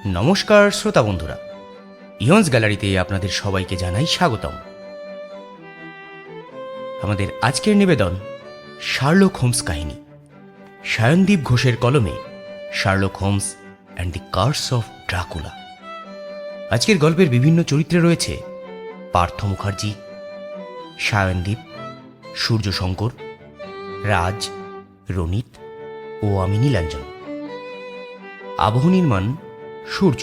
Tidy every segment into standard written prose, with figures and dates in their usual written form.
নমস্কার শ্রোতা বন্ধুরা, ইয়ন্স গ্যালারিতে আপনাদের সবাইকে জানাই স্বাগতম। আমাদের আজকের নিবেদন শার্লক হোমস কাহিনী, সায়নদীপ ঘোষের কলমে Sherlock Holmes and the curse of Dracula. আজকের গল্পের বিভিন্ন চরিত্রে রয়েছে পার্থ মুখার্জি, সায়নদীপ, সূর্যশঙ্কর, রাজ, রনিত ও আমি নীলাঞ্জন। আবহ নির্মাণ সূর্য,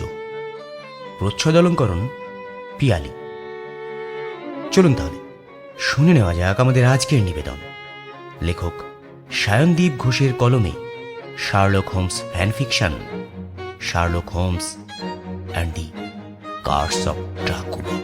প্রচ্ছদ অলঙ্করণ পিয়ালি। চলুন তাহলে শুনে নেওয়া যাক আমাদের আজকের নিবেদন। লেখক সায়নদীপ ঘোষের কলমে Sherlock Holmes fan fiction, Sherlock Holmes and the curse of Dracula.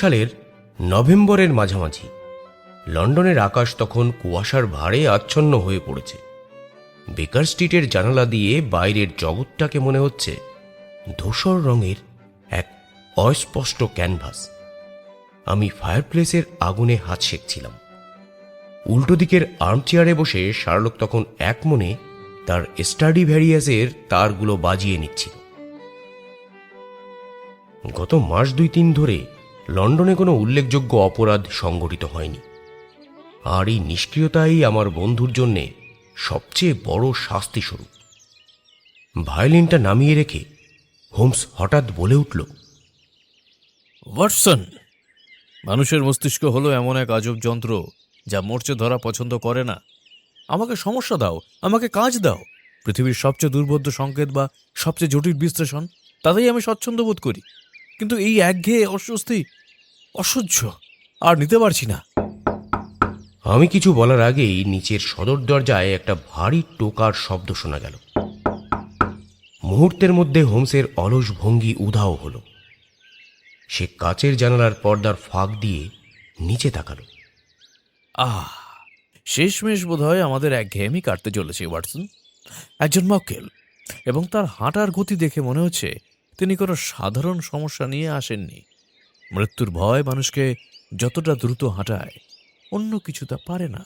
সালের নভেম্বরের মাঝামাঝি লন্ডনের আকাশ তখন কুয়াশার ভারে আচ্ছন্ন হয়ে পড়েছে। বেকার স্ট্রিটের জানালা দিয়ে বাইরের জগৎটাকে মনে হচ্ছে ধূসর রঙের এক অস্পষ্ট ক্যানভাস। আমি ফায়ারপ্লেসের আগুনে হাত সেঁকছিলাম। উল্টো দিকের আর্মচেয়ারে বসে শার্লক তখন এক মনে তার স্টাডিভ্যারিয়াসের তারগুলো বাজিয়ে নিচ্ছিল। গত মাস 2-3 ধরে লন্ডনে কোনো উল্লেখযোগ্য অপরাধ সংঘটিত হয়নি, আর এই নিষ্ক্রিয়তাই আমার বন্ধুর জন্যে সবচেয়ে বড় শাস্তিস্বরূপ। ভায়োলিনটা নামিয়ে রেখে হোমস হঠাৎ বলে উঠল, ওয়াটসন, মানুষের মস্তিষ্ক হলো এমন এক আজব যন্ত্র যা মরচে ধরা পছন্দ করে না। আমাকে সমস্যা দাও, আমাকে কাজ দাও, পৃথিবীর সবচেয়ে দুর্বোধ্য সংকেত বা সবচেয়ে জটিল বিশ্লেষণ, তাতেই আমি স্বচ্ছন্দ বোধ করি। কিন্তু এই একঘেয়ে অস্বস্তি, অসহ্য, আর নিতে পারছি না। আমি কিছু বলার আগেই নিচের সদর দরজায় একটা ভারী টোকার শব্দ শোনা গেল। মুহূর্তের মধ্যে হোমসের অলস ভঙ্গি উধাও হল। সে কাচের জানালার পর্দার ফাঁক দিয়ে নিচে তাকাল। শেষমেশ বোধ হয় আমাদের একঘেয়েমি কাটতে চলেছে ওয়াটসন। একজন মক্কেল, এবং তার হাঁটার গতি দেখে মনে হচ্ছে তিনি কোনো সাধারণ সমস্যা নিয়ে আসেননি। মৃত্যুর ভয় মানুষকে যতটা দ্রুত হাঁটায়, অন্য কিছু তা পারে না।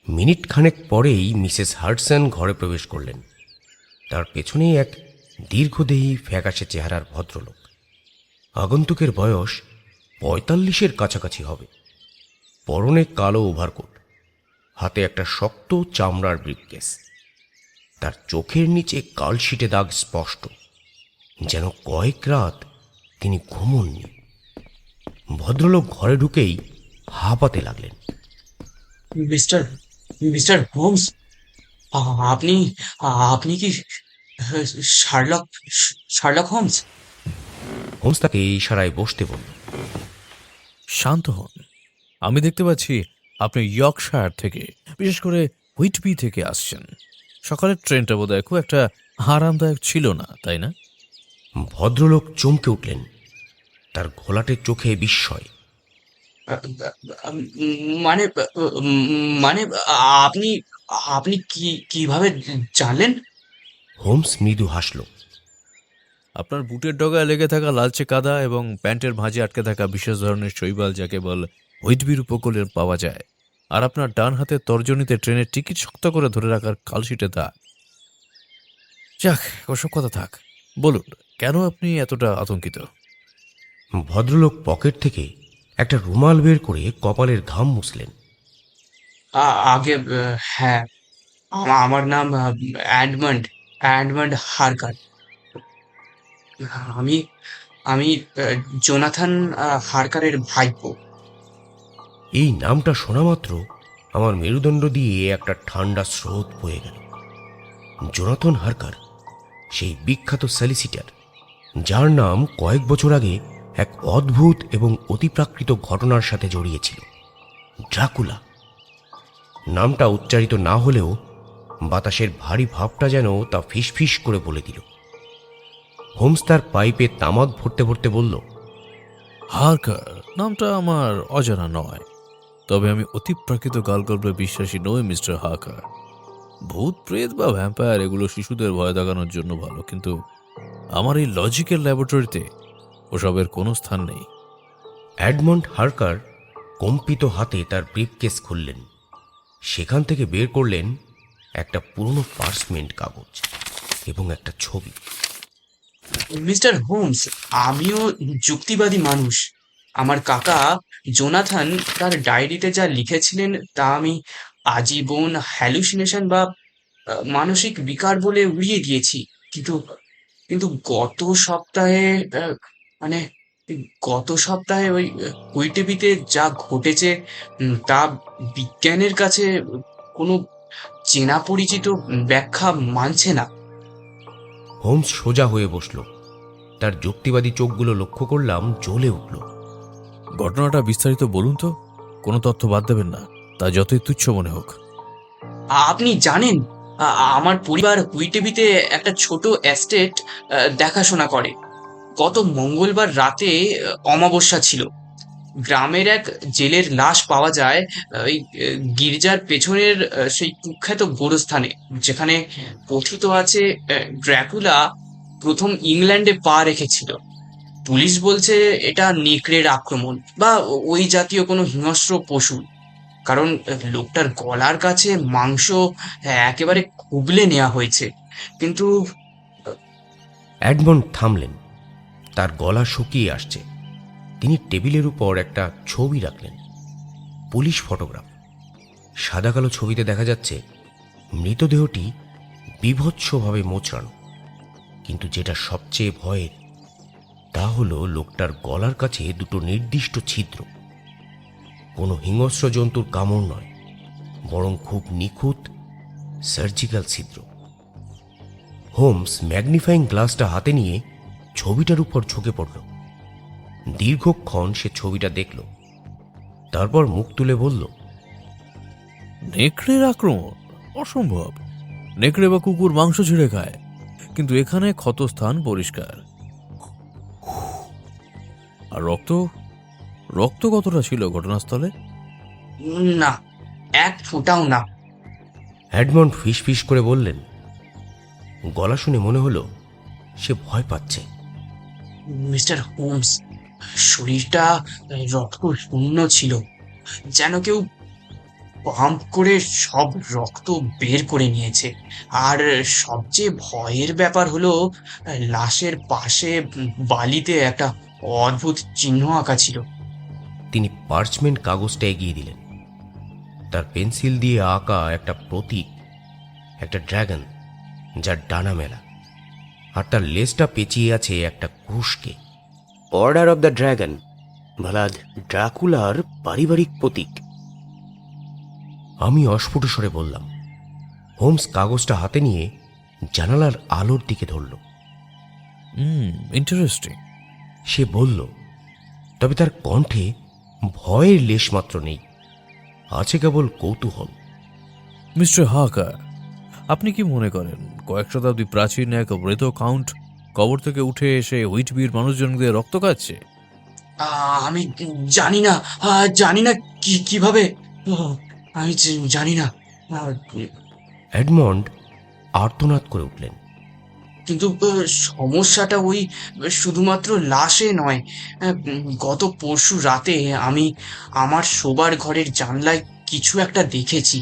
মিনিট খানেক পরেই মিসেস হাডসন ঘরে প্রবেশ করলেন। তার পেছনেই এক দীর্ঘদেহী ফ্যাকাশে চেহারার ভদ্রলোক। আগন্তুকের বয়স 45-এর কাছাকাছি হবে। পরনে কালো ওভারকোট, হাতে একটা শক্ত চামড়ার ব্রিফকেস। তার চোখের নিচে কালশিটে দাগ স্পষ্ট, যেন কয়েক রাত তিনি ঘুমোননি। ভদ্রলোক ঘরে ঢুকেই হাঁপাতে লাগলেন। মিস্টার মিস্টার হোমস, আপনি আপনি কি শার্লক শার্লক হোমস? হোমস তাকে ইশারায় বসতে বলল। শান্ত হন। আমি দেখতে পাচ্ছি আপনি ইয়র্কশায়ার থেকে, বিশেষ করে হুইটবি থেকে আসছেন। সকালের ট্রেনটা বোধহয় খুব একটা আরামদায়ক ছিল না, তাই না? ভদ্রলোক চমকে উঠলেন। তার ঘোলাটে চোখে বিস্ময়। মানে মানে আপনি আপনি কিভাবে জানলেন? হোমস মৃদু হাসল। আপনার বুটের ডগায় লেগে থাকা লালচে কাদা এবং প্যান্টের ভাঁজে আটকে থাকা বিশেষ ধরনের শৈবাল, যাকে বল হুইটবির উপকূলে পাওয়া যায়, আর আপনার ডান হাতের তর্জনীতে ট্রেনের টিকিট শক্ত করে ধরে রাখার কালশিটে দাগ। যাক, ওসব কথা থাক। বলুন, কেন আপনি এতটা আতঙ্কিত? ভদ্রলোক পকেট থেকে একটা রুমাল বের করে কপালের ঘাম মুছলেন। আগে হ্যাঁ, আমার নাম অ্যাডমন্ড অ্যাডমন্ড হারকার। আমি আমি জোনাথন হারকারের ভাইপো। এই নামটা শোনা মাত্র আমার মেরুদণ্ড দিয়ে একটা ঠান্ডা স্রোত বয়ে গেল। জোনাথন হারকার, সেই বিখ্যাত সলিসিটার, যার নাম কয়েক বছর আগে এক অদ্ভুত এবং অতিপ্রাকৃত ঘটনার সাথে জড়িয়েছিল, ড্রাকুলা। নামটা উচ্চারিত না হলেও বাতাসের ভারী ভাবটা যেন তা ফিসফিস করে বলে দিল। হোমস তার পাইপে তামাক ভরতে ভরতে বলল, হারকার নামটা আমার অজানা নয়, তবে আমি অতিপ্রাকৃত গালগল্পে বিশ্বাসী নই মিস্টার হারকার। ভূত প্রেত বা ভ্যাম্পায়ার এগুলো শিশুদের ভয় দেখানোর জন্য ভালো, কিন্তু আমার এই লজিক্যাল ল্যাবরেটরিতে ওসবের কোনো স্থান নেই। এডমন্ড হার্কার কম্পিত হাতে তার ব্রিফকেস খুললেন। সেখান থেকে বের করলেন একটা পুরনো পার্চমেন্ট কাগজ এবং একটা ছবি। মিস্টার হোমস, আমিও যুক্তিবাদী মানুষ। আমার কাকা জোনাথন তার ডায়েরিতে যা লিখেছিলেন তা আমি আজীবন হ্যালুসিনেশন বা মানসিক বিকার বলে উড়িয়ে দিয়েছি। কিন্তু কিন্তু গত সপ্তাহে মানে গত সপ্তাহে ওই কুইটিভিতে যা ঘটেছে তা বিজ্ঞানের কাছে কোনো চেনা পরিচিত ব্যাখ্যা মানছে না। হোমস সোজা হয়ে বসল। তার যুক্তিবাদী চোখগুলো লক্ষ্য করলাম জ্বলে উঠল। ঘটনাটা বিস্তারিত বলুন তো, কোনো তথ্য বাদ দেবেন না, তা যতই তুচ্ছ মনে হোক। আপনি জানেন, আমার পরিবার কুইটিভিতে একটা ছোট এস্টেট দেখাশোনা করে। গত মঙ্গলবার রাতে অমাবস্যা ছিল। গ্রামের এক জেলের লাশ পাওয়া যায় ওই গির্জার পেছনের সেই কুখ্যাত গোরস্থানে, যেখানে কথিত আছে ড্র্যাকুলা প্রথম ইংল্যান্ডে পা রেখেছিল। পুলিশ বলছে এটা নেকড়ের আক্রমণ বা ওই জাতীয় কোনো হিংস্র পশু, কারণ লোকটার গলার কাছে মাংস একেবারে খুবলে নেওয়া হয়েছে। কিন্তু এডমন্ড থামলেন। তার গলা শুকিয়ে আসছে। তিনি টেবিলের উপর একটা ছবি রাখলেন, পুলিশ ফটোগ্রাফ। সাদা কালো ছবিতে দেখা যাচ্ছে মৃতদেহটি বীভৎসভাবে মোচড়ানো। কিন্তু যেটা সবচেয়ে ভয়ের তা হলো লোকটার গলার কাছে দুটো নির্দিষ্ট ছিদ্র। কোনো হিংস্র জন্তুর কামড় নয়, বরং খুব নিখুঁত সার্জিক্যাল ছিদ্র। হোমস ম্যাগনিফাইং গ্লাসটা হাতে নিয়ে ছবিটার উপর ঝুঁকে পড়ল। দীর্ঘক্ষণ সে ছবিটা দেখল, তারপর মুখ তুলে বলল, নেকড়ের আক্রমণ? অসম্ভব। নেকড়ে বা কুকুর মাংস ছিঁড়ে খায়, কিন্তু এখানে ক্ষতস্থান পরিষ্কার। আর রক্ত? রক্ত কতটা ছিল ঘটনাস্থলে? না, এক ফোঁটাও না। এডমন্ড ফিসফিস করে বললেন। গলা শুনে মনে হলো সে ভয় পাচ্ছে। মিস্টার হোমস, শরীরটা রক্ত শূন্য ছিল, যেন কেউ পাম্প করে সব রক্ত বের করে নিয়েছে। আর সবচেয়ে ভয়ের ব্যাপার হলো লাশের পাশে বালিতে একটা অদ্ভুত চিহ্ন আঁকা ছিল। তিনি পার্চমেন্ট কাগজটা এগিয়ে দিলেন। তার পেন্সিল দিয়ে আঁকা একটা প্রতীক, একটা ড্রাগন যার ডানা মেলা, আর তার লেজটা পেঁচিয়ে আছে একটা ক্রুশকে। অর্ডার অব দ্য ড্রাগন, ভালাদ ড্রাকুলার পারিবারিক প্রতীক। আমি অস্ফুট স্বরে বললাম। হোমস কাগজটা হাতে নিয়ে জানালার আলোর দিকে ধরল। ইন্টারেস্টিং। সে বলল, তবে তার কণ্ঠে ভয়ের লেশ মাত্র নেই, আছে কেবল কৌতূহল। মিস্টার হার্কার, আপনি কি মনে করেন কয়েক শতাব্দী প্রাচীন এক মৃত কাউন্ট কবর থেকে উঠে এসে হুইটবির মানুষজনদের রক্ত খাচ্ছে? আমি জানি না, জানি না কিভাবে, আমি জানি না। এডমন্ড আর্তনাদ করে উঠলেন। কিন্তু সমস্যাটা ওই শুধুমাত্র লাশে নয়। গত পরশু রাতে আমি আমার শোবার ঘরের জানলায় কিছু একটা দেখেছি,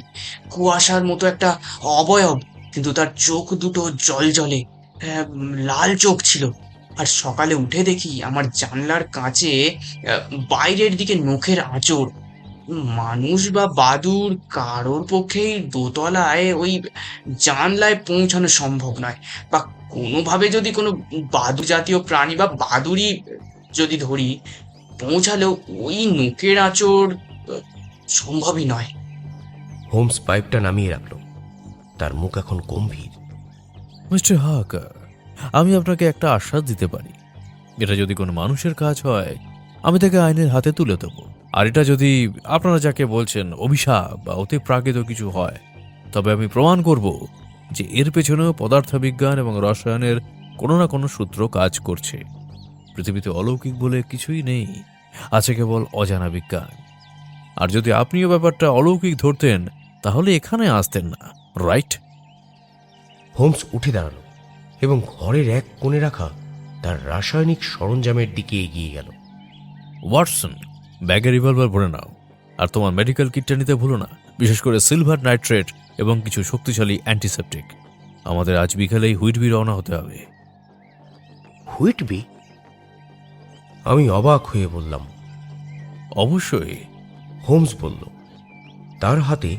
কুয়াশার মতো একটা অবয়ব, কিন্তু তার চোখ দুটো জলজলে, লাল চোখ ছিল। আর সকালে উঠে দেখি আমার জানলার কাঁচে বাইরের দিকে নখের আঁচড়। মানুষ বা বাদুড় কারোর পক্ষেই দোতলায় ওই জানলায় পৌঁছানো সম্ভব নয়, বা কোনোভাবে যদি কোনো বাদুড় জাতীয় প্রাণী বা বাদুড়ই যদি ধরি, পৌঁছালেও ওই নখের আঁচড় সম্ভবই নয়। হোমস পাইপটা নামিয়ে রাখল। তার মুখ এখন গম্ভীর। মিস্টার হার্কার, আমি আপনাকে একটা আশ্বাস দিতে পারি, এটা যদি কোনো মানুষের কাজ হয় আমি তাকে আইনের হাতে তুলে দেবো। আর এটা যদি আপনারা যাকে বলছেন অভিশাপ বা অতি প্রাকৃত কিছু হয়, তবে আমি প্রমাণ করব যে এর পেছনেও পদার্থবিজ্ঞান এবং রসায়নের কোনো না কোনো সূত্র কাজ করছে। পৃথিবীতে অলৌকিক বলে কিছুই নেই, আছে কেবল অজানা বিজ্ঞান। আর যদি আপনিও ব্যাপারটা অলৌকিক ধরতেন তাহলে এখানে আসতেন না, রাইট? হোমস উঠে দাঁড়ালো। এবং ঘরের এক কোণে রাখা তার রাসায়নিক সরঞ্জামের দিকে এগিয়ে গেল। ওয়াটসন, ব্যাগে রিভলভার ভরে নাও, আর তোমার মেডিকেল কিটটা নিতে ভুলো না, বিশেষ করে সিলভার নাইট্রেট এবং কিছু শক্তিশালী অ্যান্টিসেপটিক। আমাদের আজ বিকেলেই হুইটবি রওনা হতে হবে। হুইটবি? আমি অবাক হয়ে বললাম। অবশ্যই। হোমস বলল। তার হাতে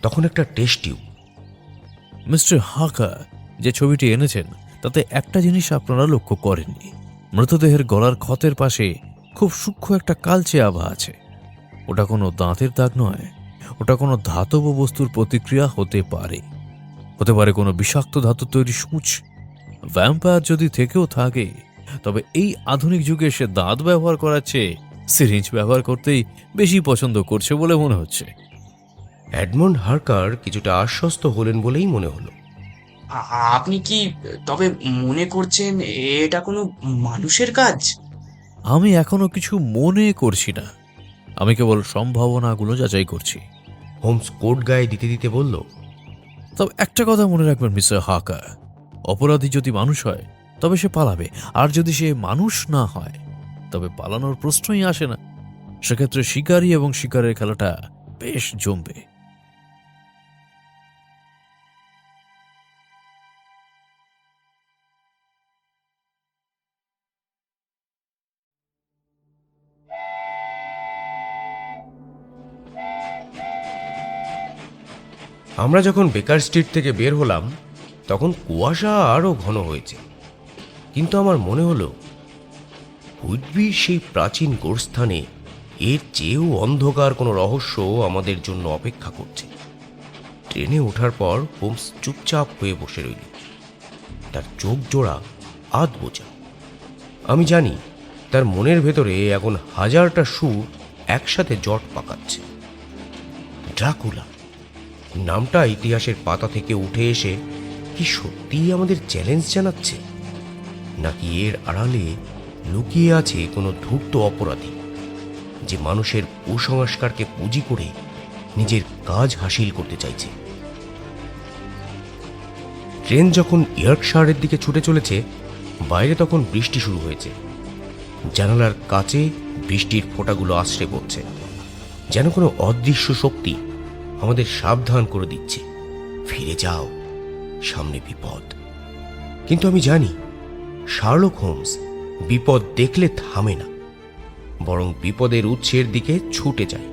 তখন একটা টেস্ট টিউব। মিস্টার হাকার, যে ছবিটি এনেছেন তাতে একটা জিনিস আপনারা লক্ষ্য করেননি। মৃতদেহের গলার ক্ষতের পাশে খুব সূক্ষ্ম একটা কালচে আভা আছে। ওটা কোনো দাঁতের দাগ নয়, ওটা কোনো ধাতব বস্তুর প্রতিক্রিয়া হতে পারে। হতে পারে কোনো বিষাক্ত ধাতু তৈরি সূচ। ভ্যাম্পায়ার যদি থেকেও থাকে, তবে এই আধুনিক যুগে সে দাঁত ব্যবহার করার চেয়ে সিরিঞ্জ ব্যবহার করতেই বেশি পছন্দ করছে বলে মনে হচ্ছে। এডমন্ড হার্কার কিছুটা আশ্বস্ত হলেন বলেই মনে হলো। আপনি কি তবে মনে করছেন এটা কোনো মানুষের কাজ? আমি এখনো কিছু মনে করছি না, আমি কেবল সম্ভাবনাগুলো যাচাই করছি। হোমস কোট গায়ে দিতে দিতে বলল, তবে একটা কথা মনে রাখবেন মিস্টার হাকার, অপরাধী যদি মানুষ হয় তবে সে পালাবে, আর যদি সে মানুষ না হয় তবে পালানোর প্রশ্নই আসে না। সেক্ষেত্রে শিকারী এবং শিকারের খেলাটা বেশ জমবে। আমরা যখন বেকার স্ট্রিট থেকে বের হলাম তখন কুয়াশা আরও ঘন হয়েছে, কিন্তু আমার মনে হলো হুইটবির সেই প্রাচীন গোরস্থানে এর চেয়েও অন্ধকার কোনো রহস্য আমাদের জন্য অপেক্ষা করছে। ট্রেনে ওঠার পর হোমস চুপচাপ হয়ে বসে রইল, তার চোখ জোড়া আধ বোঝা। আমি জানি তার মনের ভেতরে এখন হাজারটা সুর একসাথে জট পাকাচ্ছে। ড্রাকুলা নামটা ইতিহাসের পাতা থেকে উঠে এসে কি সত্যিই আমাদের চ্যালেঞ্জ জানাচ্ছে, নাকি এর আড়ালে লুকিয়ে আছে কোনো ধূর্ত অপরাধী যে মানুষের কুসংস্কারকে পুঁজি করে নিজের কাজ হাসিল করতে চাইছে। ট্রেন যখন ইয়র্কশায়ারের দিকে ছুটে চলেছে, বাইরে তখন বৃষ্টি শুরু হয়েছে। জানালার কাছে বৃষ্টির ফোঁটাগুলো আছড়ে পড়ছে, যেন কোনো অদৃশ্য শক্তি আমাদের সাবধান করে দিচ্ছে, ফিরে যাও, সামনে বিপদ। কিন্তু আমি জানি শার্লক হোমস বিপদ দেখলে থামে না, বরং বিপদের উৎসের দিকে ছুটে যায়।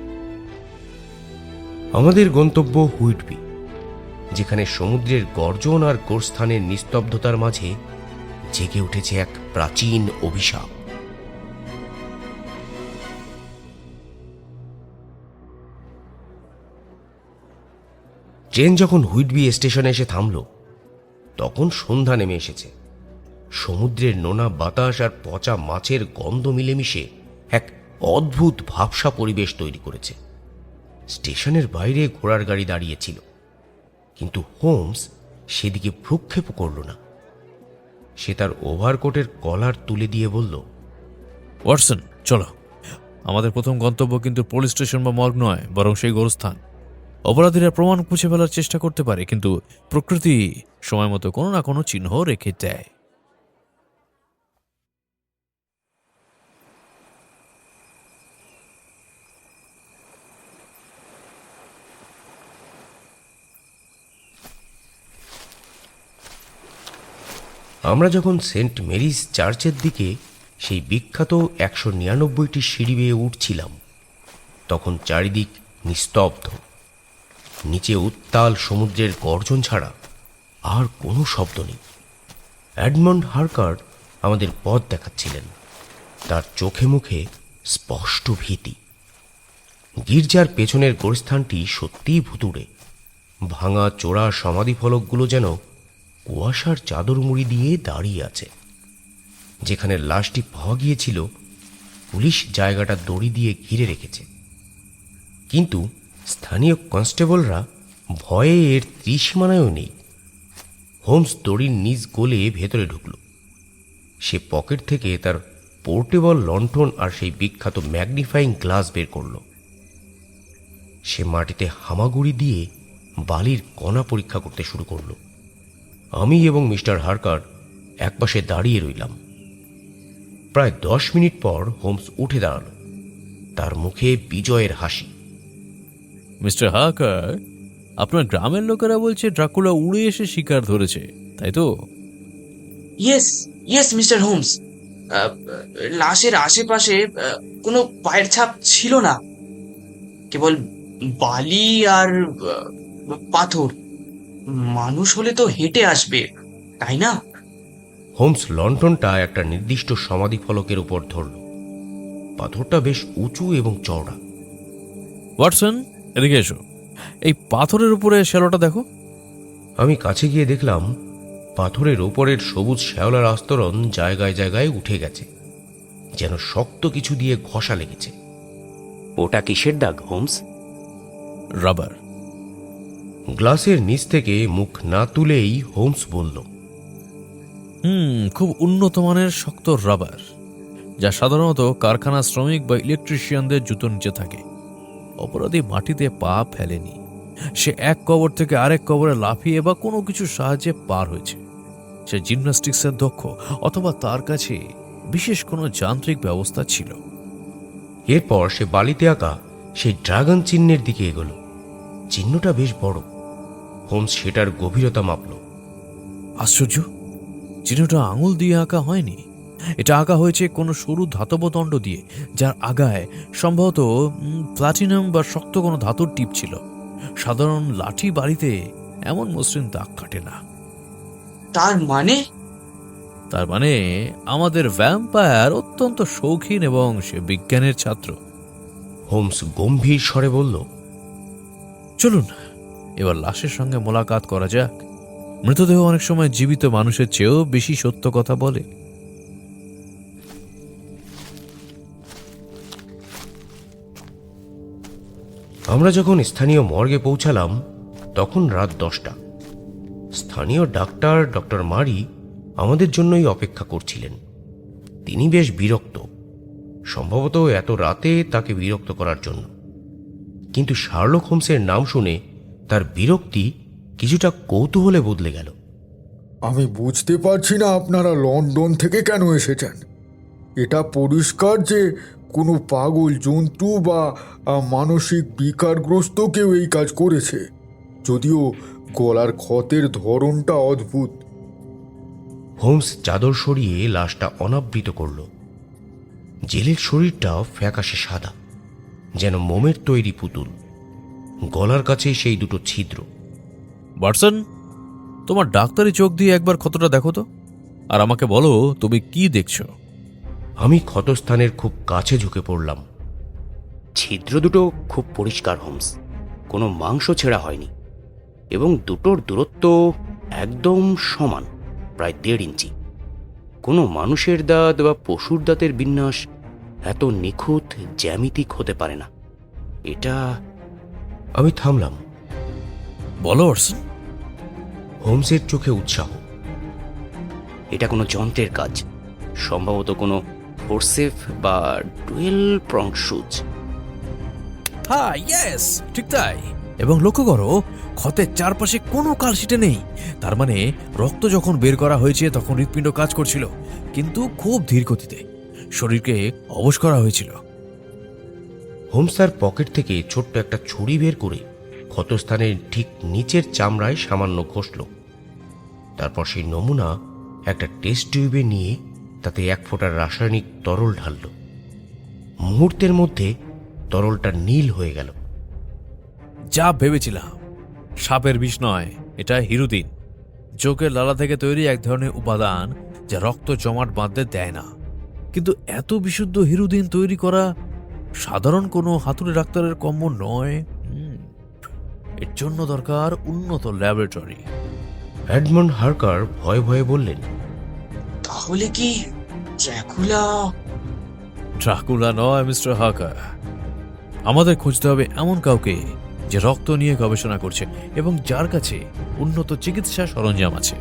আমাদের গন্তব্য হুইটবি, যেখানে সমুদ্রের গর্জন আর গোরস্থানের নিস্তব্ধতার মাঝে জেগে উঠেছে এক প্রাচীন অভিশাপ। ট্রেন যখন হুইটবি স্টেশনে এসে থামল, তখন সন্ধ্যা নেমে এসেছে। সমুদ্রের নোনা বাতাস আর পচা মাছের গন্ধ মিলেমিশে এক অদ্ভুত ভাবসা পরিবেশ তৈরি করেছে। স্টেশনের বাইরে ঘোড়ার গাড়ি দাঁড়িয়েছিল, কিন্তু হোমস সেদিকে ভ্রুক্ষেপও করল না। সে তার ওভারকোটের কলার তুলে দিয়ে বলল, ওয়াটসন, চলো। আমাদের প্রথম গন্তব্য কিন্তু পুলিশ স্টেশন বা মর্গ নয়, বরং সেই গোরস্থান। অপরাধীরা প্রমাণ খুঁজে ফেলার চেষ্টা করতে পারে, কিন্তু প্রকৃতি সময় মতো কোনো না কোনো চিহ্ন রেখে দেয়। আমরা যখন সেন্ট মেরিজ চার্চের দিকে সেই বিখ্যাত 199টি সিঁড়ি বেয়ে উঠছিলাম, তখন চারিদিক নিস্তব্ধ। নিচে উত্তাল সমুদ্রের গর্জন ছাড়া আর কোনো শব্দ নেই। এডমন্ড হার্কার আমাদের পথ দেখাচ্ছিলেন, তার চোখে মুখে স্পষ্ট ভীতি। গির্জার পেছনের গোরস্থানটি সত্যিই ভুতুড়ে। ভাঙা চোরা সমাধিফলকগুলো যেন কুয়াশার চাদর মুড়ি দিয়ে দাঁড়িয়ে আছে। যেখানে লাশটি পাওয়া গিয়েছিল, পুলিশ জায়গাটা দড়ি দিয়ে ঘিরে রেখেছে, কিন্তু স্থানীয় কনস্টেবলরা ভয়ে এর ত্রিসীমানায়ও নেই। হোমস দড়ির নিচ গলে ভেতরে ঢুকল। সে পকেট থেকে তার পোর্টেবল লণ্ঠন আর সেই বিখ্যাত ম্যাগনিফাইং গ্লাস বের করল। সে মাটিতে হামাগুড়ি দিয়ে বালির কণা পরীক্ষা করতে শুরু করল। আমি এবং মিস্টার হার্কার একপাশে দাঁড়িয়ে রইলাম। প্রায় 10 মিনিট পর হোমস উঠে দাঁড়াল। তার মুখে বিজয়ের হাসি। মিস্টার হাকার, আপনার গ্রামের লোকেরা বলছে ড্রাকুলা উড়ে এসে শিকার ধরেছে, তাই তো? Yes, yes mister Holmes. লাশের আশেপাশে কোনো পায়ের ছাপ ছিল না, কেবল বালি আর পাথর। মানুষ হলে তো হেঁটে আসবে, তাই না? হোমস লণ্ঠনটা একটা নির্দিষ্ট সমাধি ফলকের উপর ধরল। পাথরটা বেশ উঁচু এবং চওড়া। ওয়াটসন, এদিকে এসো। এই পাথরের উপরে শ্যালোটা দেখো। আমি কাছে গিয়ে দেখলাম পাথরের ওপরের সবুজ শ্যাওলার আস্তরণ জায়গায় জায়গায় উঠে গেছে, যেন শক্ত কিছু দিয়ে ঘষা লেগেছে। ওটা কিসের দাগ হোমস? রাবার। গ্লাসের নিচ থেকে মুখ না তুলেই হোমস বলল, খুব উন্নত মানের শক্ত রাবার, যা সাধারণত কারখানা শ্রমিক বা ইলেকট্রিশিয়ানদের জুতো নিচে থাকে। অপরাধী মাটিতে পা ফেলেনি, সে এক কবর থেকে আরেক কবরে লাফিয়ে বা কোনো কিছুর সাহায্যে পার হয়েছে। সে জিমন্যাস্টিক্সের দক্ষ, অথবা তার কাছে বিশেষ কোনো যান্ত্রিক ব্যবস্থা ছিল। এরপর সে বালিতে আঁকা সেই ড্রাগন চিহ্নের দিকে এগোল। চিহ্নটা বেশ বড়। হোমস সেটার গভীরতা মাপল। আশ্চর্য, চিহ্নটা আঙুল দিয়ে আঁকা হয়নি। এটা আঁকা হয়েছে কোনো সরু ধাতব দণ্ড দিয়ে, যার আগায় সম্ভবত প্লাটিনাম বা শক্ত কোনো ধাতুর টিপ ছিল। সাধারণ লাঠি বাড়িতে এমন মসৃণ দাগ কাটে না। তার মানে আমাদের ভ্যাম্পায়ার অত্যন্ত শৌখিন এবং সে বিজ্ঞানের ছাত্র। হোমস গম্ভীর স্বরে বলল, চলুন এবার লাশের সঙ্গে মোলাকাত করা যাক। মৃতদেহ অনেক সময় জীবিত মানুষের চেয়েও বেশি সত্য কথা বলে। আমরা যখন স্থানীয় মর্গে পৌঁছালাম তখন রাত 10টা। স্থানীয় ডক্টর মারি আমাদের জন্যই অপেক্ষা করছিলেন। তিনি বেশ বিরক্ত, সম্ভবত এত রাতে তাকে বিরক্ত করার জন্য। কিন্তু শার্লক হোমসের নাম শুনে তার বিরক্তি কিছুটা কৌতূহলে বদলে গেল। আমি বুঝতে পারছি না আপনারা লন্ডন থেকে কেন এসেছেন। এটা পরিষ্কার যে কোনো পাগল জন্তু বা মানসিক বিকারগ্রস্ত কেউ এই কাজ করেছে, যদিও গলার ক্ষতের ধরনটা অদ্ভুত। হোমস চাদর সরিয়ে লাশটা অনাবৃত করল। জেলের শরীরটা ফ্যাকাশে সাদা, যেন মোমের তৈরি পুতুল। গলার কাছে সেই দুটো ছিদ্র। ওয়াটসন, তোমার ডাক্তারি চোখ দিয়ে একবার ক্ষতটা দেখো তো, আর আমাকে বলো তুমি কি দেখছো। আমি ক্ষতস্থানের খুব কাছে ঝুঁকে পড়লাম। ছিদ্র দুটো খুব পরিষ্কার হোমস, কোনো মাংস ছেঁড়া হয়নি, এবং দুটোর দূরত্ব একদম সমান, প্রায় 1.5 ইঞ্চি। কোনো মানুষের দাঁত বা পশুর দাঁতের বিন্যাস এত নিখুঁত জ্যামিতিক হতে পারে না। এটা... আমি থামলাম। বলো ওয়াটসন। হোমসের চোখে উৎসাহ। এটা কোনো যন্ত্রের কাজ, সম্ভবত কোনো ফোরসেপ বা ডুয়েল প্রং সুচ। হ্যাঁ, ইয়েস, ঠিক তাই। এবং লক্ষ্য করো, ক্ষতের চারপাশে কোনো কালশিটে নেই। তার মানে রক্ত যখন বের করা হয়েছে তখন হৃৎপিণ্ড কাজ করছিল, কিন্তু খুব ধীর গতিতে। শরীরকে অবশ করা হয়েছিল। হোমস তার পকেট থেকে ছোট্ট একটা ছুরি বের করে ক্ষতস্থানের ঠিক নিচের চামড়ায় সামান্য ঘষল। তারপর সেই নমুনা একটা টেস্ট টিউবে নিয়ে তাতে 1 ফোঁটা রাসায়নিক তরল ঢালল। মুহূর্তের মধ্যে তরলটা নীল হয়ে গেল। যা ভেবেছিলাম। সাপের বিষ নয়, এটা হিরুদিন। চোখের লালা থেকে তৈরি এক ধরনের উপাদান যা রক্ত জমাট বাঁধতে দেয় না। কিন্তু এত বিশুদ্ধ হিরুদিন তৈরি করা সাধারণ কোনো হাতুড়ে ডাক্তারের কম্য নয়। এর জন্য দরকার উন্নত ল্যাবরেটরি। এডমন্ড হার্কার ভয়ে ভয়ে বললেন, তাহলে কি ড্রাকুলা নয় মিস্টার হার্কার। আমাদের খুঁজতে হবে এমন কাউকে যে রক্ত নিয়ে গবেষণা করছে এবং যার কাছে উন্নত চিকিৎসা সরঞ্জাম আছে।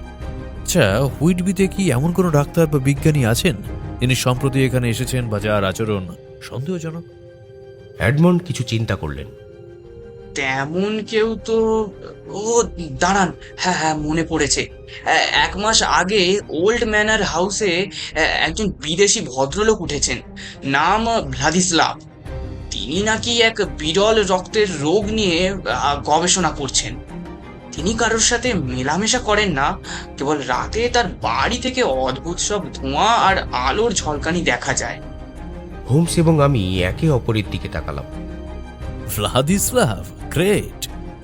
আচ্ছা, হুইটবিতে কি এমন কোনো ডাক্তার বা বিজ্ঞানী আছেন যিনি সম্প্রতি এখানে এসেছেন বা যার আচরণ সন্দেহজনক? এডমন্ড কিছু চিন্তা করলেন। তেমন কেউ তো, ও দাঁড়ান, হ্যাঁ হ্যাঁ মনে পড়েছে। 1 মাস আগে ওল্ড ম্যানার হাউসে একজন বিদেশি ভদ্রলোক উঠেছেন, নাম ভ্লাদিস্লাভ। তিনি নাকি এক বিরল রক্তের রোগ নিয়ে গবেষণা করছেন। তিনি কারোর সাথে মেলামেশা করেন না, কেবল রাতে তার বাড়ি থেকে অদ্ভুত সব ধোঁয়া আর আলোর ঝলকানি দেখা যায়। হোমস এবং আমি একে অপরের দিকে তাকালাম। Vladislav, great!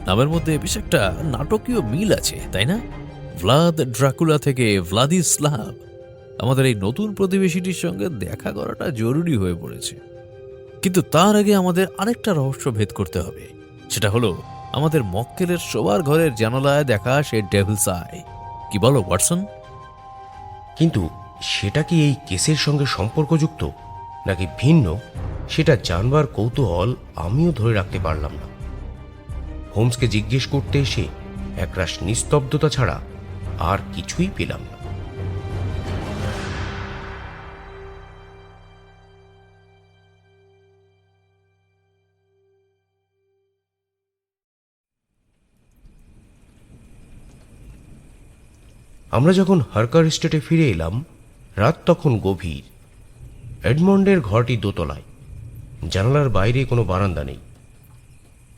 নামের মধ্যে বেশ একটা নাটকীয় মিল আছে, তাই না? ভ্লাদ ড্রাকুলা থেকে ভ্লাদিস্লাভ। আমাদের এই নতুন প্রতিবেশীটির সঙ্গে দেখা করাটা জরুরি হয়ে পড়েছে। কিন্তু তার আগে আমাদের আরেকটা রহস্য ভেদ করতে হবে। সেটা হলো আমাদের মক্কেলের শোবার ঘরের জানালায় দেখা সেই ডেভিলস আই। কি বলো ওয়াটসন? কিন্তু সেটা কি এই কেসের সঙ্গে সম্পর্কযুক্ত নাকি ভিন্ন, সেটা জানবার কৌতূহল আমিও ধরে রাখতে পারলাম না। হোমসকে জিজ্ঞেস করতে এসে একরাশ নিস্তব্ধতা ছাড়া আর কিছুই পেলাম না। আমরা যখন হারকার স্টেটে ফিরে এলাম, রাত তখন গভীর। এডমন্ডের ঘরটি দোতলায়, জানালার বাইরে কোনো বারান্দা নেই,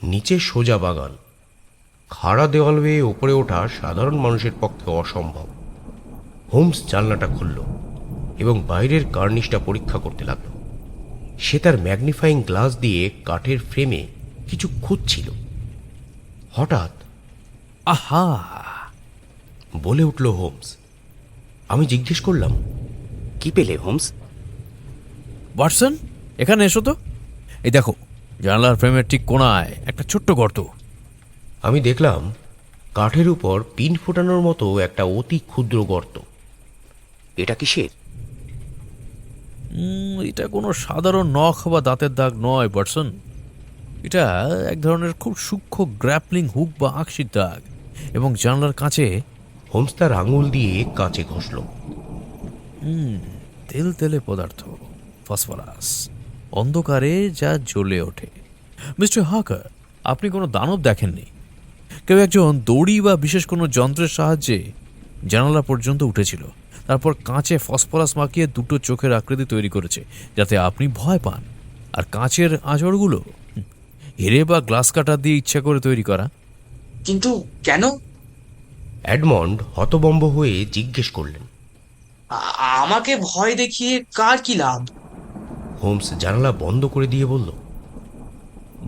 নিচে সোজা বাগান। খাড়া দেওয়াল বেয়ে ওপরে ওঠা সাধারণ মানুষের পক্ষে অসম্ভব। হোমস জানলাটা খুলল এবং বাইরের কার্নিশটা পরীক্ষা করতে লাগল। সে তার ম্যাগনিফাইং গ্লাস দিয়ে কাঠের ফ্রেমে কিছু খুঁজছিল। হঠাৎ আহা! বলে উঠল হোমস। আমি জিজ্ঞেস করলাম, কি পেলে হোমস? ওয়াটসন, এখানে এসো তো। এই দেখো, জানালার ফ্রেমের ঠিক কোণায় একটা ছোট্ট গর্ত। আমি দেখলাম কাঠের উপর পিন ফোটানোর মতো একটা অতি ক্ষুদ্র গর্ত। এটা কিসের? এটা কোনো সাধারণ নখ বা দাঁতের দাগ নয় ওয়াটসন। এটা এক ধরনের খুব সূক্ষ্ম গ্র্যাপলিং হুক বা আঁকশির দাগ, এবং জানলার কাছে হোমস তার আঙুল দিয়ে কাঁচে ঘষল। তেল তেলে পদার্থ, ফসফরাস, অন্ধকারে যা জ্বলে ওঠে। মিস্টার হাকার, আপনি কোনো দানব দেখেননি। কেউ একজন দড়ি বা বিশেষ কোনো যন্ত্রের সাহায্যে জানালা পর্যন্ত উঠেছিল, তারপর কাঁচে ফসফরাস মাখিয়ে দুটো চোখের আকৃতি তৈরি করেছে যাতে আপনি ভয় পান। আর কাঁচের আঁচড়গুলো হিরে বা গ্লাস কাটার দিয়ে ইচ্ছা করে তৈরি করা। কিন্তু কেন? এডমন্ড হতবম্ব হয়ে জিজ্ঞেস করলেন। আমাকে ভয় দেখিয়ে কার কি লাভ? হোমস জানালা বন্ধ করে দিয়ে বলল,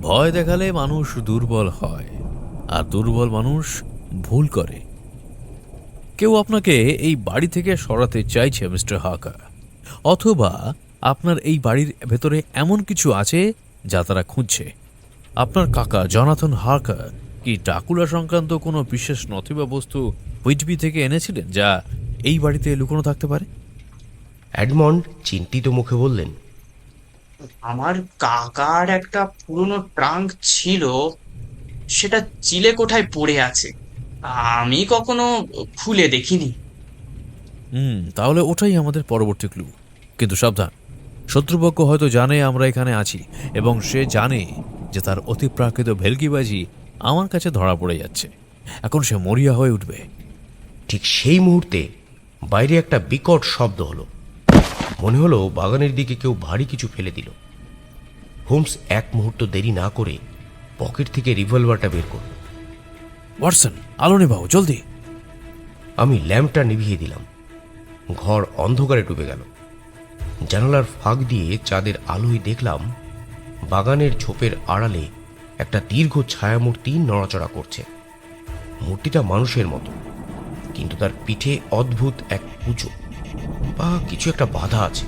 ভয় দেখালে মানুষ দুর্বল হয়, আর দুর্বল মানুষ ভুল করে। কেউ আপনাকে এই বাড়ি থেকে সরাতে চাইছে মিস্টার হাকার, অথবা আপনার এই বাড়ির ভেতরে এমন কিছু আছে যা তারা খুঁজছে। আপনার কাকা জনাথন হাকার কি ড্রাকুলা সংক্রান্ত কোনো বিশেষ নথি বা বস্তু হুইটবি থেকে এনেছিলেন যা এই বাড়িতে লুকোনো থাকতে পারে? এডমন্ড চিন্তিত মুখে বললেন, আমার কাকার একটা পুরনো ট্রাঙ্ক ছিল, সেটা চিলেকোঠায় পড়ে আছে, আমি কখনো খুলে দেখিনি। তাহলে ওটাই আমাদের পরবর্তী ক্লু। কিন্তু সাবধান, শত্রুপক্ষ হয়তো জানে আমরা এখানে আছি, এবং সে জানে যে তার অতিপ্রাকৃত ভেলকিবাজি আমার কাছে ধরা পড়ে যাচ্ছে। এখন সে মরিয়া হয়ে উঠবে। ঠিক সেই মুহূর্তে বাইরে একটা বিকট শব্দ হলো। মনে হলো বাগানের দিকে কেউ ভারী কিছু ফেলে দিল। হোমস এক মুহূর্ত দেরি না করে পকেট থেকে রিভলভারটা বের করল। ওয়াটসন, আলো নেভাও জলদি। আমি ল্যাম্পটা নিভিয়ে দিলাম। ঘর অন্ধকারে ডুবে গেল। জানালার ফাঁক দিয়ে চাঁদের আলোয় দেখলাম বাগানের ঝোপের আড়ালে একটা দীর্ঘ ছায়ামূর্তি নড়াচড়া করছে। মূর্তিটা মানুষের মতো, কিন্তু তার পিঠে অদ্ভুত এক কুঁচো বা কিছু একটা বাধা আছে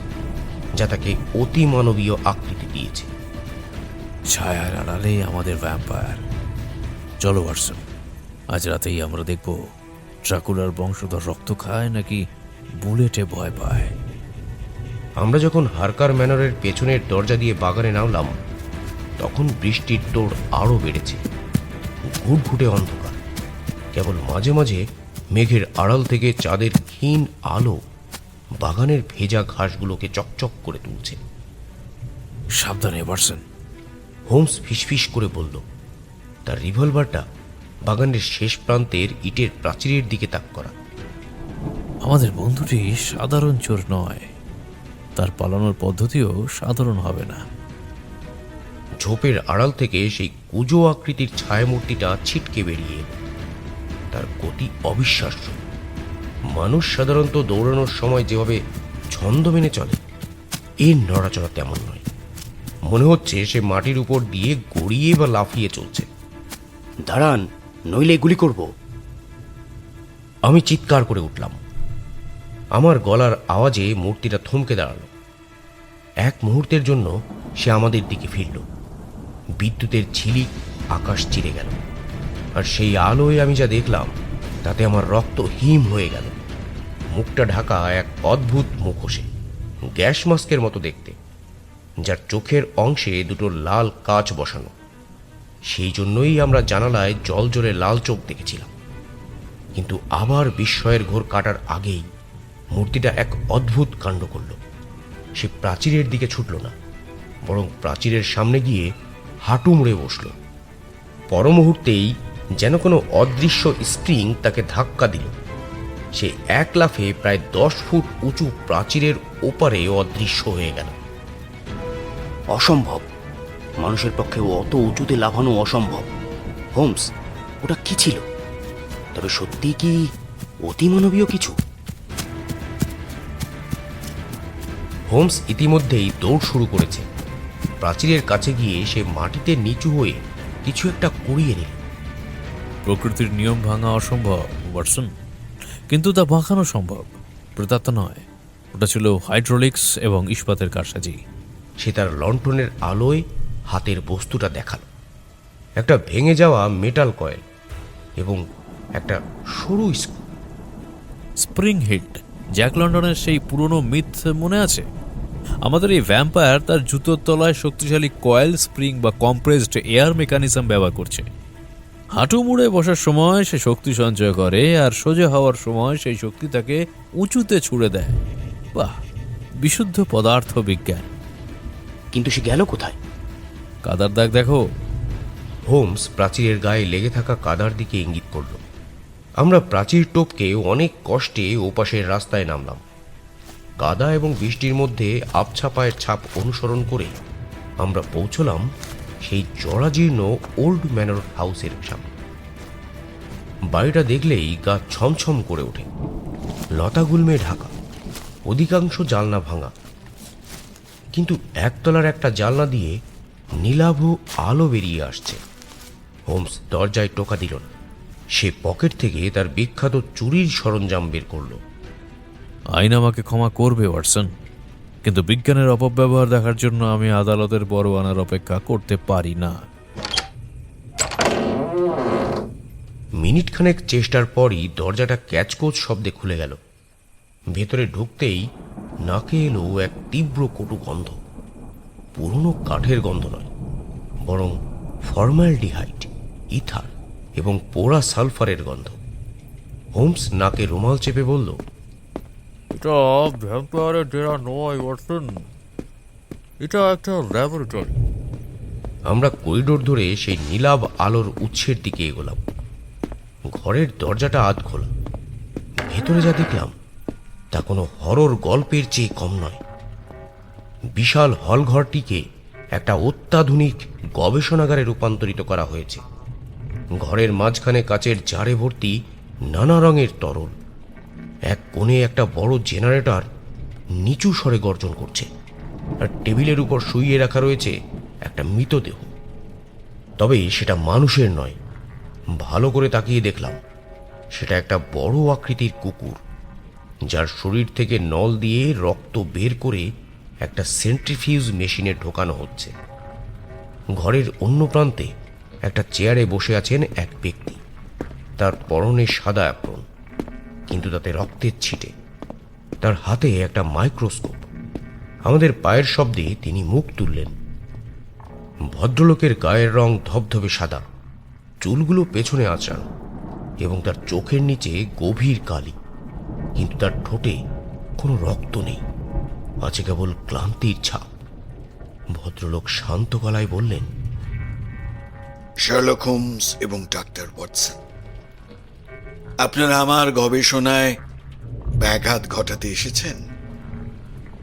যা তাকে অতি মানবীয় আকৃতি দিয়েছে। ছায়ার আড়ালে আমাদের ভ্যাম্পায়ার। চলো ওয়াটসন, আজ রাতেই আমরা দেখব ড্রাকুলার বংশধর রক্ত খায় নাকি বুলেটে ভয় পায়। আমরা যখন হারকার ম্যানরের পেছনের দরজা দিয়ে বাগানে নামলাম, তখন বৃষ্টির তোড় আরও বেড়েছে। ঘুটঘুটে অন্ধকার, কেবল মাঝে মাঝে মেঘের আড়াল থেকে চাঁদের ক্ষীণ আলো বাগানের ভেজা ঘাসগুলোকে চকচক করে তুলছে। সাবধানে ওয়াটসন। হোমস ফিসফিস করে বলল, তার রিভলভারটা বাগানের শেষ প্রান্তের ইটের প্রাচীরের দিকে তাক করা। আমাদের বন্ধুটি সাধারণ চোর নয়, তার পালানোর পদ্ধতিও সাধারণ হবে না। ঝোপের আড়াল থেকে সেই কুজো আকৃতির ছায়ামূর্তিটা ছিটকে বেরিয়ে এলো। তার গতি অবিশ্বাস্য। মানুষ সাধারণত দৌড়ানোর সময় যেভাবে ছন্দ মেনে চলে, এর নড়াচড়া তেমন নয়। মনে হচ্ছে সে মাটির উপর দিয়ে গড়িয়ে বা লাফিয়ে চলছে। দাঁড়ান, নইলে গুলি করব। আমি চিৎকার করে উঠলাম। আমার গলার আওয়াজে মূর্তিটা থমকে দাঁড়ালো। এক মুহূর্তের জন্য সে আমাদের দিকে ফিরল। বিদ্যুতের ঝিলিক আকাশ চিরে গেল, আর সেই আলোয় আমি যা দেখলাম তাতে আমার রক্ত হিম হয়ে গেল। মুখটা ঢাকা এক অদ্ভুত মুখোশে, গ্যাস মাস্কের মতো দেখতে, যার চোখের অংশে দুটো লাল কাঁচ বসানো। সেই জন্যই আমরা জানালায় জল জলে লাল চোখ দেখেছিলাম। কিন্তু আবার বিস্ময়ের ঘোর কাটার আগেই মূর্তিটা এক অদ্ভুত কাণ্ড করল। সে প্রাচীরের দিকে ছুটল না, বরং প্রাচীরের সামনে গিয়ে হাঁটু মুড়ে বসল। পর মুহূর্তেই যেন কোনো অদৃশ্য স্প্রিং তাকে ধাক্কা দিল। সে এক লাফে প্রায় 10 ফুট উঁচু প্রাচীরের ওপারে অদৃশ্য হয়ে গেল। অসম্ভব, মানুষের পক্ষে অত উঁচুতে লাফানো অসম্ভব। হোমস, ওটা কি ছিল? তবে সত্যি কি অতিমানবীয় কিছু? হোমস ইতিমধ্যেই দৌড় শুরু করেছে। প্রাচীরের কাছে গিয়ে সে মাটিতে নিচু হয়ে কিছু একটা কুড়িয়ে নিল। প্রকৃতির নিয়ম ভাঙা অসম্ভব ওয়াটসন, কিন্তু তা বাঁকানো সম্ভব। প্রেতাত্মা নয়, ওটা ছিল হাইড্রোলিক্স এবং ইস্পাতের কারসাজি। সে তার লণ্ঠনের আলোয় হাতের বস্তুটা দেখালো। একটা ভেঙে যাওয়া মেটাল কয়েল এবং একটা সরু স্ক্রু। স্প্রিং হিট, জ্যাক লন্ডনের সেই পুরনো মিথ মনে আছে? আমাদের এই ভ্যাম্পায়ার তার জুতোর তলায় শক্তিশালী কয়েল স্প্রিং বা কম্প্রেসড এয়ার মেকানিজম ব্যবহার করছে। হাঁটু মুড়ে বসার সময় সে শক্তি সঞ্চয় করে, আর সোজা হওয়ার সময় সেই শক্তি তাকে উঁচুতে ছুড়ে দেয়। বাহ, বিশুদ্ধ পদার্থ বিজ্ঞান। কিন্তু সে গেল কোথায়? কাদার দাগ দেখো। হোমস প্রাচীরের গায়ে লেগে থাকা কাদার দিকে ইঙ্গিত করল। আমরা প্রাচীর টপকে অনেক কষ্টে ওপাশের রাস্তায় নামলাম। কাদা এবং বৃষ্টির মধ্যে আবছা পায়ের ছাপ অনুসরণ করে আমরা পৌঁছলাম সেই জরাজীর্ণ ওল্ড ম্যানর হাউসের সামনে। বাড়িটা দেখলেই গা ছমছম করে ওঠে। লতাগুল্মে ঢাকা, অধিকাংশ জানলা ভাঙা, কিন্তু একতলার একটা জানলা দিয়ে নীলাভ আলো বেরিয়ে আসছে। হোমস দরজায় টোকা দিল না। সে পকেট থেকে তার বিখ্যাত চুরির সরঞ্জাম বের করল। আইন আমাকে ক্ষমা করবে ওয়াটসন, কিন্তু বিজ্ঞানের অপব্যবহার দেখার জন্য আমি আদালতের বড় আনার অপেক্ষা করতে পারি না। মিনিটখানেক চেষ্টার পরই দরজাটা ক্যাচকোচ শব্দে খুলে গেল। ভেতরে ঢুকতেই নাকে এলো এক তীব্র কটু গন্ধ। পুরনো কাঠের গন্ধ নয়, বরং ফর্মালডিহাইড, ইথার এবং পোড়া সালফারের গন্ধ। হোমস নাকে রুমাল চেপে বলল, এটা ভ্যাম্পায়ারের ডেরা নয় ওয়াটসন, এটা একটা ল্যাবরেটরি। আমরা করিডোর ধরে সেই নীলাভ আলোর উৎসের দিকে এগোলাম। ঘরের দরজাটা আধ খোলা। ভেতরে যা দেখলাম তা কোনো হরর গল্পের চেয়ে কম নয়। বিশাল হলঘরটিকে একটা অত্যাধুনিক গবেষণাগারে রূপান্তরিত করা হয়েছে। ঘরের মাঝখানে কাচের জারে ভর্তি নানা রঙের তরল। এক কোণে একটা বড় জেনারেটর নিচু স্বরে গর্জন করছে, আর টেবিলের উপর শুইয়ে রাখা রয়েছে একটা মৃতদেহ। তবে সেটা মানুষের নয়। ভালো করে তাকিয়ে দেখলাম সেটা একটা বড় আকৃতির কুকুর, যার শরীর থেকে নল দিয়ে রক্ত বের করে একটা সেন্ট্রিফিউজ মেশিনে ঢোকানো হচ্ছে। ঘরের অন্য প্রান্তে একটা চেয়ারে বসে আছেন এক ব্যক্তি। তার পরনে সাদা অ্যাপ্রন, কিন্তু তাতে রক্তের ছিটে। তার হাতে একটা মাইক্রোস্কোপ। আমাদের পায়ের শব্দে তিনি মুখ তুললেন। ভদ্রলোকের গায়ের রং ধবধবে সাদা, চুলগুলো পেছনে আঁচড়ানো, এবং তার চোখের নিচে গভীর কালি। কিন্তু তার ঠোঁটে কোনো রক্ত নেই, আছে কেবল ক্লান্তির ছাপ। ভদ্রলোক শান্ত গলায় বললেন, শার্লক হোমস এবং ডাক্তার ওয়াটসন, আপনারা আমার গবেষণায় ব্যাঘাত ঘটাতে এসেছেন।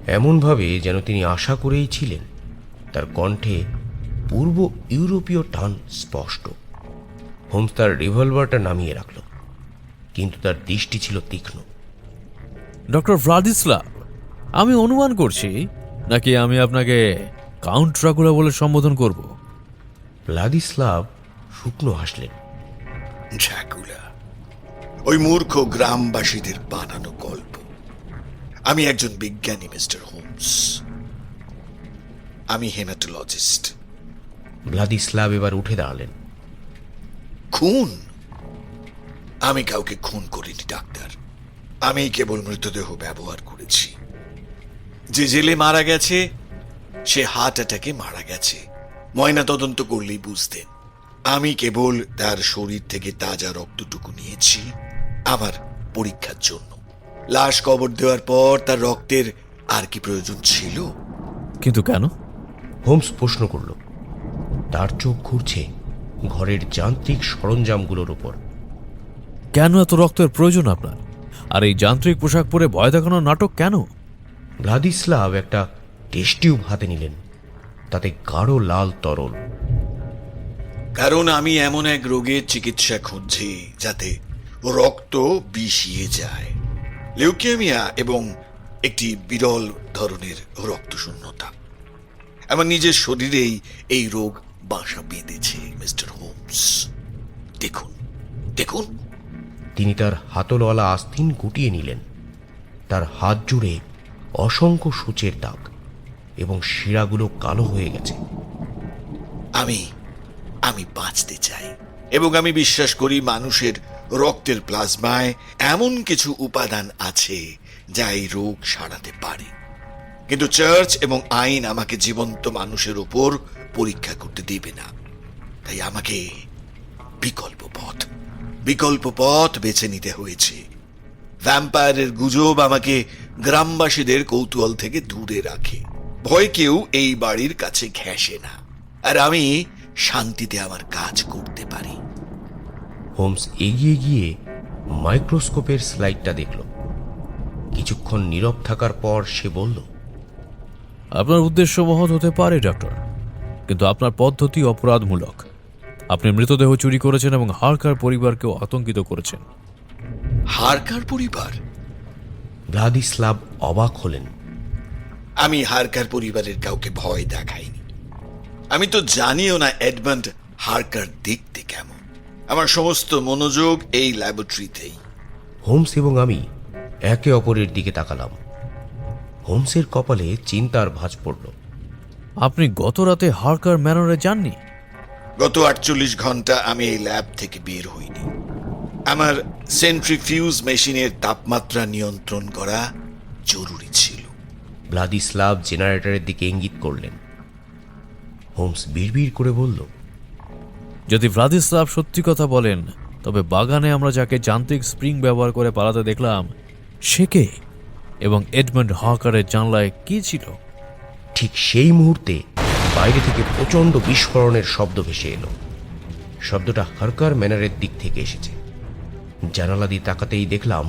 এমনভাবে যেন তিনি আশা করেই ছিলেন। তার কণ্ঠে পূর্ব ইউরোপীয় টান স্পষ্ট। হোমস তার রিভলভারটা নামিয়ে রাখল, কিন্তু তার দৃষ্টি ছিল তীক্ষ্ণ। ডক্টর ভ্লাদিস্লাভ, আমি অনুমান করছি নাকি আমি আপনাকে কাউন্ট ড্রাকুলা বলে সম্বোধন করব? ভ্লাদিস্লাভ শুকনো হাসলেন। ড্রাকুলা ওই মূর্খ গ্রামবাসীদের বানানো গল্প। আমি একজন বিজ্ঞানী মিস্টার হোমস। আমি হেমাটোলজিস্ট। ভ্লাদিস্লাভ এবার উঠে দাঁড়ালেন। খুন? আমি কাউকে খুন করিনি ডাক্তার। আমি কেবল মৃতদেহ ব্যবহার করেছি। যে জেলে মারা গেছে সে হার্ট অ্যাটাকে মারা গেছে। ময়না তদন্ত করলেই বুঝতেন। আমি কেবল তার শরীর থেকে তাজা রক্তটুকু নিয়েছি আমার পরীক্ষার জন্য। লাশ কবর দেওয়ার পর তার রক্তের আর কি প্রয়োজন ছিল? কিন্তু কেন? হোমস প্রশ্ন করল। তার চোখ ঘুরছে ঘরের যান্ত্রিক সরঞ্জামগুলোর উপর। কেন এত রক্তের প্রয়োজন আপনার? আর এই যান্ত্রিক পোশাক পরে ভয় দেখানোর নাটক কেন? ভ্লাদিস্লাভ একটা টেস্ট টিউব হাতে নিলেন, তাতে গাঢ় লাল তরল। কারণ আমি এমন এক রোগের চিকিৎসা খুঁজছি যাতে রক্ত বিষিয়ে যায়। লিউকেমিয়া এবং একটি বিরল ধরনের রক্তশূন্যতা। আমার নিজের শরীরেই এই রোগ বাসা বেঁধেছে মিস্টার হোমস। দেখুন দেখুন। তিনি তার হাতলওয়ালা আস্তিন গুটিয়ে নিলেন। তার হাত জুড়ে অসংখ্য সূচের দাগ এবং শিরাগুলো কালো হয়ে গেছে। আমি বাঁচতে চাই এবং আমি বিশ্বাস করি মানুষের রক্তের প্লাজমায় এমন কিছু উপাদান আছে যা এই রোগ সারাতে পারে। কিন্তু চার্চ এবং আইন আমাকে জীবন্ত মানুষের উপর পরীক্ষা করতে দেবে না। তাই আমাকে বিকল্প পথ বেছে নিতে হয়েছে। ভ্যাম্পায়ারের গুজব আমাকে গ্রামবাসীদের কৌতূহল থেকে দূরে রাখে। ভয় কেউ এই বাড়ির কাছে ঘেঁষে না, আর আমি শান্তিতে আমার কাজ করতে পারি। হোমস এগিয়ে গিয়ে মাইক্রোস্কোপের স্লাইডটা দেখল। কিছুক্ষণ নীরব থাকার পর সে বলল, আপনার উদ্দেশ্য মহৎ হতে পারে ডক্টর, কিন্তু আপনার পদ্ধতি অপরাধমূলক। আপনি মৃতদেহ চুরি করেছেন এবং হারকার পরিবারকেও আতঙ্কিত করেছেন। হারকার পরিবার? ভ্লাদিস্লাভ অবাক হলেন। আমি হারকার পরিবারের কাউকে ভয় দেখাইনি। আমি তো জানিও না এডমন্ড হারকার দেখতে কেমন। আমার সমস্ত মনোযোগ এই ল্যাবরেটরিতেই। হোমস এবং আমি একে অপরের দিকে তাকালাম। হোমসের কপালে চিন্তার ভাঁজ পড়ল। আপনি গত রাতে হারকার ম্যানরে যাননি? গত 48 ঘন্টা আমি এই ল্যাব থেকে বের হইনি। আমার সেন্ট্রিফিউজ মেশিনের তাপমাত্রা নিয়ন্ত্রণ করা জরুরি ছিল। ভ্লাদিস্লাভ জেনারেটরের দিকে ইঙ্গিত করলেন। হোমস বিড়বিড় করে বলল, যদি ভ্লাদিস্লাভ সত্যি কথা বলেন, তবে বাগানে আমরা যাকে যান্ত্রিক স্প্রিং ব্যবহার করে পালাতে দেখলাম সে কে, এবং এডমন্ড হারকারের জানলায় কি ছিল? ঠিক সেই মুহূর্তে বাইরে থেকে প্রচণ্ড বিস্ফোরণের শব্দ ভেসে এলো। শব্দটা হারকার ম্যানারের দিক থেকে এসেছে। জানালা দিয়ে তাকাতেই দেখলাম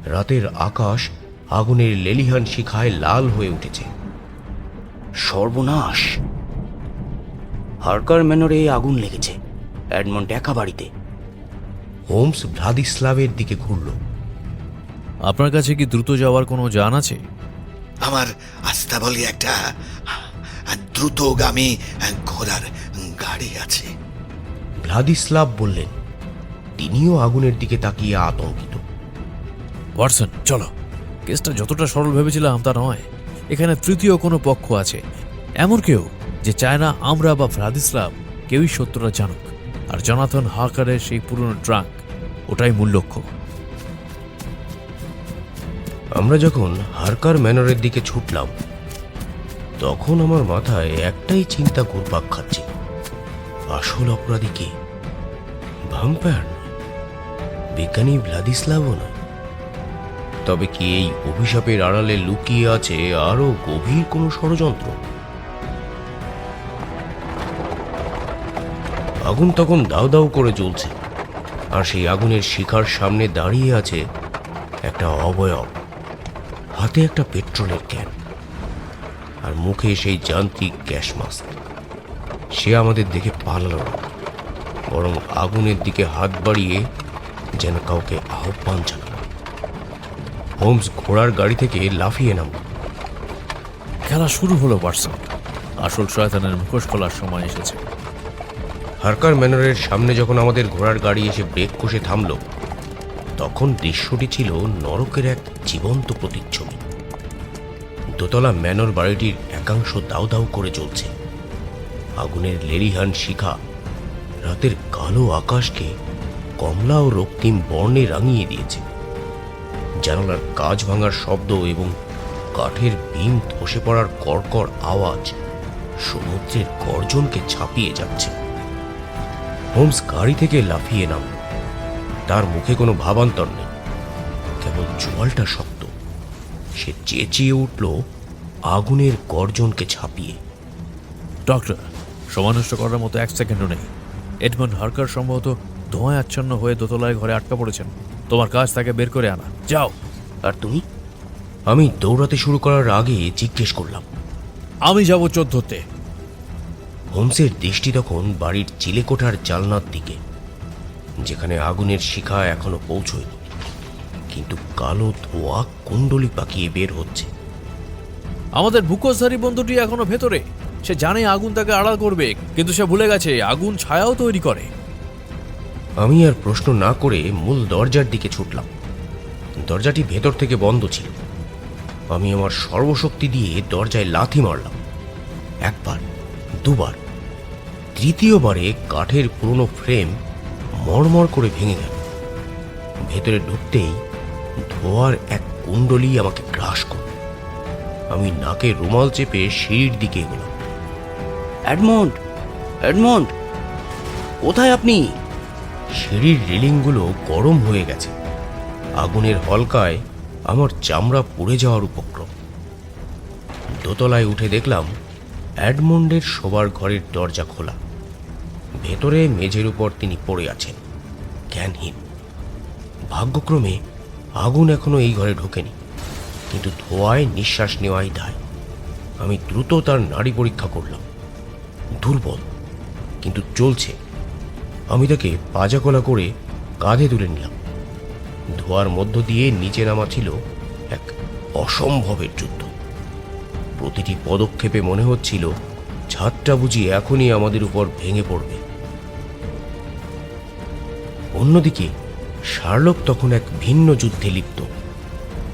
রাতের আকাশ আগুনের লেলিহান শিখায় লাল হয়ে উঠেছে। সর্বনাশ! হারকার ম্যানরে আগুন লেগেছে। এডমন্ড একা বাড়িতে। হোমস ভ্লাদিস্লাভের দিকে ঘুরল। আপনার কাছে কি দ্রুত যাওয়ার কোনো যান আছে? আমার আস্থা বলি একটা দ্রুতগামী ঘোড়ার গাড়ি আছে। ভ্লাদিস্লাভ বললেন। তিনিও আগুনের দিকে তাকিয়ে আতঙ্কিত। ওয়াটসন, চলো। কেসটা যতটা সরল ভেবেছিলাম তা নয়। এখানে তৃতীয় কোনো পক্ষ আছে, এমন কেউ যে চায় না আমরা বা ভ্লাদিস্লাভ কেউই সত্যটা জানুক। আর জনাথন হারকারের সেই পুরনো ট্রাঙ্ক, ওটাই মূল লক্ষ্য। আমরা যখন হারকার ম্যানরের দিকে ছুটলাম, তখন আমার মাথায় একটাই চিন্তা ঘুরপাক খাচ্ছে। আসল অপরাধী কে? ভ্যাম্পায়ার নয়, বিজ্ঞানী ভ্লাদিস্লাভও না। তবে কি এই অভিশাপের আড়ালে লুকিয়ে আছে আরো গভীর কোনো ষড়যন্ত্র? আগুন তখন দাউ দাউ করে জ্বলছে, আর সেই আগুনের শিখার সামনে দাঁড়িয়ে আছে একটা অবয়ব, হাতে একটা পেট্রোলের ক্যান আর মুখে সেই যান্ত্রিক গ্যাস মাস্ক। সে আমাদের দেখে পালালো না, বরং আগুনের দিকে হাত বাড়িয়ে যেন কাউকে আহ্বান জানালো। হোমস ঘোড়ার গাড়ি থেকে লাফিয়ে নামল। খেলা শুরু হলো ওয়াটসন। আসল শয়তানের মুখোশ খোলার সময় এসেছে। হারকার ম্যানরের সামনে যখন আমাদের ঘোড়ার গাড়ি এসে ব্রেক কষে থামল, তখন দৃশ্যটি ছিল নরকের এক জীবন্ত প্রতিচ্ছবি। দোতলা ম্যানর বাড়িটির একাংশ দাউ দাউ করে জ্বলছে। আগুনের লেলিহান শিখা রাতের কালো আকাশকে কমলা ও রক্তিম বর্ণে রাঙিয়ে দিয়েছে। জানালার কাঁচ ভাঙার শব্দ এবং কাঠের বিম ধসে পড়ার কড়কড় আওয়াজ সমুদ্রের গর্জনকে ছাপিয়ে যাচ্ছে। হোমস গাড়ি থেকে লাফিয়ে নামল। তার মুখে কোনো ভাবান্তর নেই, কেবল জোয়ালটা শক্ত। সে চেঁচিয়ে উঠল আগুনের গর্জনকে ছাপিয়ে। ডক্টর, সময় নষ্ট করার মতো 1 সেকেন্ডও নেই। এডমন্ড হার্কার সম্ভবত ধোঁয়ায় আচ্ছন্ন হয়ে দোতলায় ঘরে আটকা পড়েছেন। তোমার কাজ তাকে বের করে আনা। যাও। আর তুমি? আমি দৌড়াতে শুরু করার আগে জিজ্ঞেস করলাম, আমি যাব 14তে। হোমসের দৃষ্টি তখন বাড়ির চিলেকোঠার জালনার দিকে, যেখানে আগুনের শিখা এখনো পৌঁছয়নি, কিন্তু কালো ধোঁয়া কুণ্ডলি পাকিয়ে বের হচ্ছে। আমাদের মুখোশধারী বন্ধুটি এখনো ভেতরে। সে জানে আগুন তাকে আড়াল করবে, কিন্তু সে ভুলে গেছে আগুন ছায়াও তৈরি করে। আমি আর প্রশ্ন না করে মূল দরজার দিকে ছুটলাম। দরজাটি ভেতর থেকে বন্ধ ছিল। আমি আমার সর্বশক্তি দিয়ে দরজায় লাথি মারলাম। একবার, দুবার, তৃতীয়বারে কাঠের পুরনো ফ্রেম মড়মড় করে ভেঙে গেল। ভেতরে ঢুকতেই ধোঁয়ার এক কুণ্ডলী আমাকে গ্রাস করল। আমি নাকে রুমাল চেপে সিঁড়ির দিকে এগোলাম। এডমন্ড, এডমন্ড, কোথায় আপনি? সিঁড়ির রেলিংগুলো গরম হয়ে গেছে। আগুনের হলকায় আমার চামড়া পুড়ে যাওয়ার উপক্রম। দোতলায় উঠে দেখলাম এডমন্ডের শোবার ঘরের দরজা খোলা। ভেতরে মেঝের উপর তিনি পড়ে আছেন, জ্ঞানহীন। ভাগ্যক্রমে আগুন এখনো এই ঘরে ঢোকেনি, কিন্তু ধোঁয়ায় নিঃশ্বাস নেওয়াই দায়। আমি দ্রুত তার নাড়ি পরীক্ষা করলাম। দুর্বল, কিন্তু চলছে। আমি তাকে পাজাকলা করে কাঁধে তুলে নিলাম। ধোঁয়ার মধ্য দিয়ে নিচে নামা ছিল এক অসম্ভবের যুদ্ধ। প্রতিটি পদক্ষেপে মনে হচ্ছিল ছাদটা বুঝি এখনই আমাদের উপর ভেঙে পড়বে। অন্যদিকে শার্লক তখন এক ভিন্ন যুদ্ধে লিপ্ত।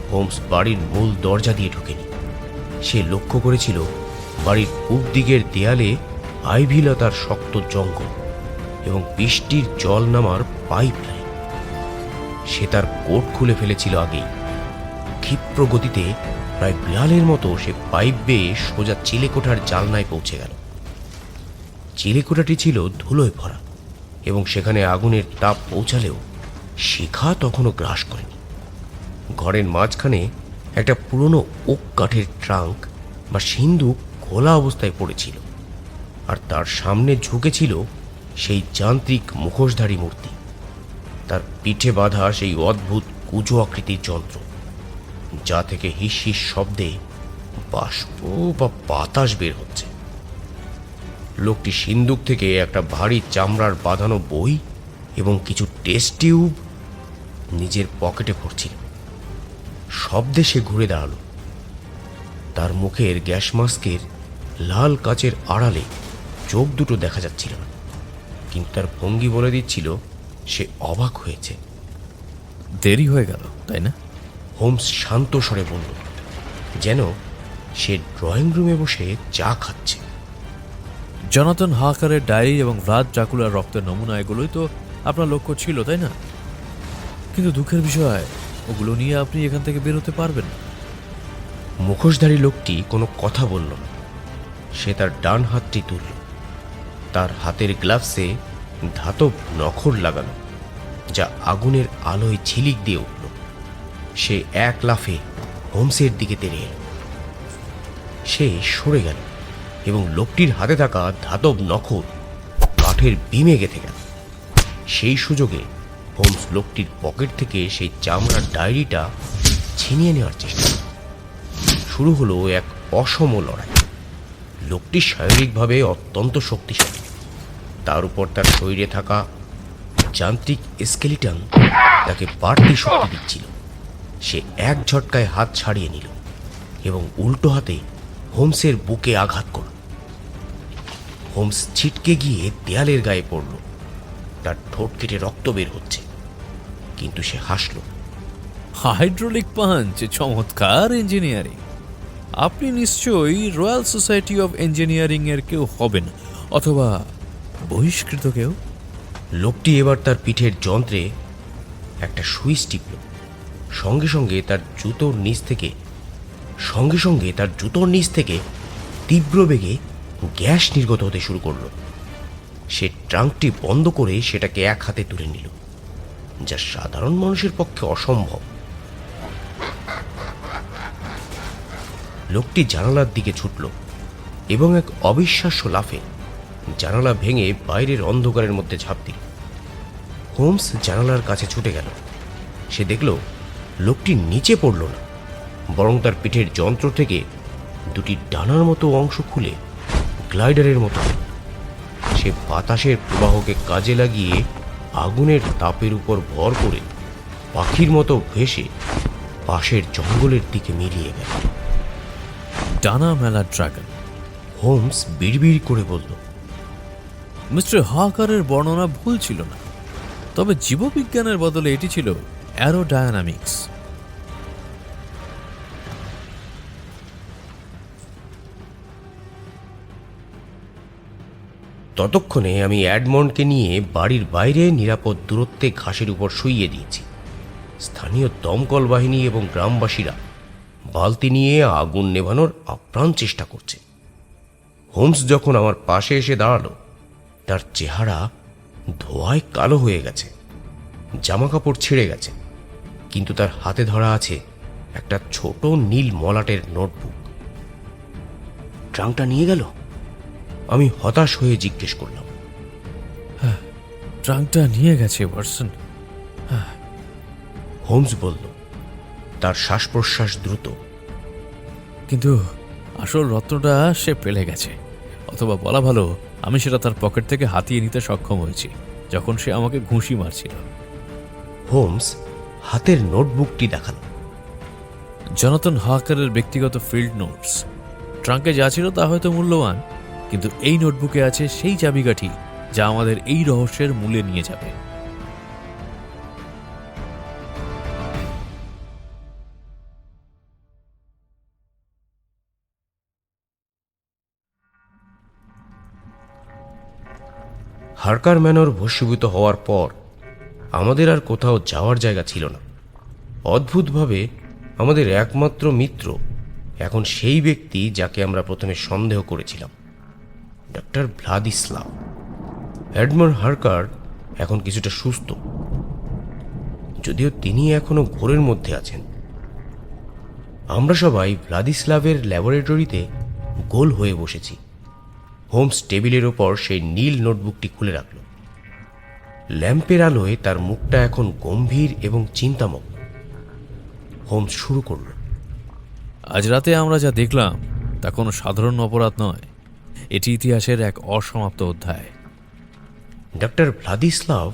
হোমস বাড়ির মূল দরজা দিয়ে ঢুকেনি। সে লক্ষ্য করেছিল বাড়ির পূব দিকের দেয়ালে আইভিলতার শক্ত জঙ্গল এবং বৃষ্টির জল নামার পাইপ লাইন। সে তার কোট খুলে ফেলেছিল আগেই। ক্ষিপ্র গতিতে প্রায় বিড়ালের মতো সে পাইপ বেয়ে সোজা চিলেকোঠার জালনায় পৌঁছে গেল। চিলেকোঠাটি ছিল ধুলোয় ভরা এবং সেখানে আগুনের তাপ পৌঁছালেও শিখা তখনও গ্রাস করেনি। ঘরের মাঝখানে একটা পুরনো ওক কাঠের ট্রাঙ্ক বা সিন্দুক খোলা অবস্থায় পড়েছিল, আর তার সামনে ঝুঁকেছিল সেই যান্ত্রিক মুখোশধারী মূর্তি। তার পিঠে বাঁধা সেই অদ্ভুত কুজো আকৃতির যন্ত্র, যা থেকে হিস হিস শব্দে বাষ্প বা বাতাস বের হচ্ছে। লোকটি সিন্দুক থেকে একটা ভারী চামড়ার বাঁধানো বই এবং কিছু টেস্ট টিউব নিজের পকেটে ভরছিল। শব্দে সে ঘুরে দাঁড়ালো। তার মুখের গ্যাস মাস্কের লাল কাচের আড়ালে চোখ দুটো দেখা যাচ্ছিল না, কিন্তু তার ভঙ্গি বলে দিচ্ছিল সে অবাক হয়েছে। দেরি হয়ে গেল, তাই না? হোমস শান্ত স্বরে বলল, যেন সে ড্রয়িং রুমে বসে চা খাচ্ছে। জনাথন হাকারের ডায়েরি এবং ভ্লাদ ড্রাকুলার রক্তের নমুনা, এগুলোই তো আপনার লক্ষ্য ছিল, তাই না? কিন্তু দুঃখের বিষয়, ওগুলো নিয়ে আপনি এখান থেকে বেরোতে পারবেন না। মুখোশধারী লোকটি কোনো কথা বলল না। সে তার ডান হাতটি তুলল। তার হাতের গ্লাভসে ধাতব নখর লাগানো, যা আগুনের আলোয় ঝিলিক দিয়ে উঠল। সে এক লাফে হোমসের দিকে তেড়ে এল। সে সরে গেল এবং লোকটির হাতে থাকা ধাতব নখর কাঠের কাঠের বিমে গেঁথে গেল। সেই সুযোগে হোমস লোকটির পকেট থেকে সেই চামড়ার ডায়েরিটা ছিনিয়ে নেওয়ার চেষ্টা করল। শুরু হলো এক অসম লড়াই। লোকটি শারীরিকভাবে অত্যন্ত শক্তিশালী, তার উপর তার শরীরে থাকা যান্ত্রিক স্কেলিটন তাকে বাড়তি শক্তি দিচ্ছিল। সে এক ঝটকায় হাত ছাড়িয়ে নিল এবং উল্টো হাতে হোমসের বুকে আঘাত করল। হোমস ছিটকে গিয়ে দেয়ালের গায়ে পড়ল। তার ঠোঁট কেটে রক্ত বের হচ্ছে, কিন্তু সে হাসল। হাইড্রোলিক পাঞ্চ, চমৎকার ইঞ্জিনিয়ারিং। আপনি নিশ্চয়ই রয়্যাল সোসাইটি অফ ইঞ্জিনিয়ারিং এর কেউ হবেন, অথবা বহিষ্কৃত কেউ। লোকটি এবার তার পিঠের যন্ত্রে একটা সুইচ টিপল। সঙ্গে সঙ্গে তার জুতোর নিচ থেকে তীব্র বেগে গ্যাস নির্গত হতে শুরু করলো। সে ট্রাঙ্কটি বন্ধ করে সেটাকে এক হাতে তুলে নিল, যা সাধারণ মানুষের পক্ষে অসম্ভব। লোকটি জানালার দিকে ছুটল এবং এক অবিশ্বাস্য লাফে জানালা ভেঙে বাইরের অন্ধকারের মধ্যে ঝাঁপ দিল। হোমস জানালার কাছে ছুটে গেল। সে দেখল লোকটি নিচে পড়ল না, বরং তার পিঠের যন্ত্র থেকে দুটি ডানার মতো অংশ খুলে গ্লাইডারের মতো হল। সে বাতাসের প্রবাহকে কাজে লাগিয়ে আগুনের তাপের উপর ভর করে পাখির মতো ভেসে পাশের জঙ্গলের দিকে মিলিয়ে গেল। ডানা মেলা ড্রাগন। হোমস বিড়বিড় করে বলল, মিস্টার হাকারের বর্ণনা ভুল ছিল না, তবে জীববিজ্ঞানের বদলে এটি ছিল অ্যারোডায়নামিক্স। ততক্ষণে আমি এডমন্ডকে নিয়ে বাড়ির বাইরে নিরাপদ দূরত্বে ঘাসের উপর শুইয়ে দিয়েছি। স্থানীয় দমকল বাহিনী এবং গ্রামবাসীরা বালতি নিয়ে আগুন নেভানোর আপ্রাণ চেষ্টা করছে। হোমস যখন আমার পাশে এসে দাঁড়ালো, তার চেহারা ধোঁয়ায় কালো হয়ে গেছে, জামা কাপড় ছিঁড়ে গেছে, কিন্তু তার হাতে ধরা আছে একটা ছোট নীল মলাটের নোটবুক। ট্রাঙ্কটা নিয়ে গেল? আমি হতাশ হয়ে জিজ্ঞেস করলাম। ট্রাঙ্কটা নিয়ে গেছে ওয়াটসন। হোমস বলল, তার শ্বাস প্রশ্বাস দ্রুত। কিন্তু আসল রত্নটা সে পেলে গেছে, অথবা বলা ভালো, আমি সেটা তার পকেট থেকে হাতিয়ে নিতে সক্ষম হয়েছি যখন সে আমাকে ঘুষি মারছিল। হোমস হাতের নোটবুকটি দেখাল। জনাথন হাকারের ব্যক্তিগত ফিল্ড নোটস। ট্রাঙ্কে যা ছিল তা হয়তো মূল্যবান, কিন্তু এই নোটবুকে আছে সেই চাবিকাঠি যা আমাদের এই রহস্যের মূলে নিয়ে যাবে। হারকার ম্যানর ভস্মীভূত হওয়ার পর আমাদের আর কোথাও যাওয়ার জায়গা ছিল না। অদ্ভুতভাবে আমাদের একমাত্র মিত্র এখন সেই ব্যক্তি যাকে আমরা প্রথমে সন্দেহ করেছিলাম, ডক্টর ভ্লাদিস্লাভ। এডমন্ড হারকার এখন কিছুটা সুস্থ, যদিও তিনি এখনো ঘোরের মধ্যে আছেন। আমরা সবাই ভ্লাদিস্লাভের ল্যাবরেটরিতে গোল হয়ে বসেছি। হোমস টেবিলের ওপর সেই নীল নোটবুকটি খুলে রাখল। ল্যাম্পের আলোয় তার মুখটা এখন গম্ভীর এবং চিন্তামগ্ন। হোমস শুরু করল, আজ রাতে আমরা যা দেখলাম তা কোনো সাধারণ অপরাধ নয়, এটি ইতিহাসের এক অসমাপ্ত অধ্যায়। ডক্টর ভ্লাদিস্লাভ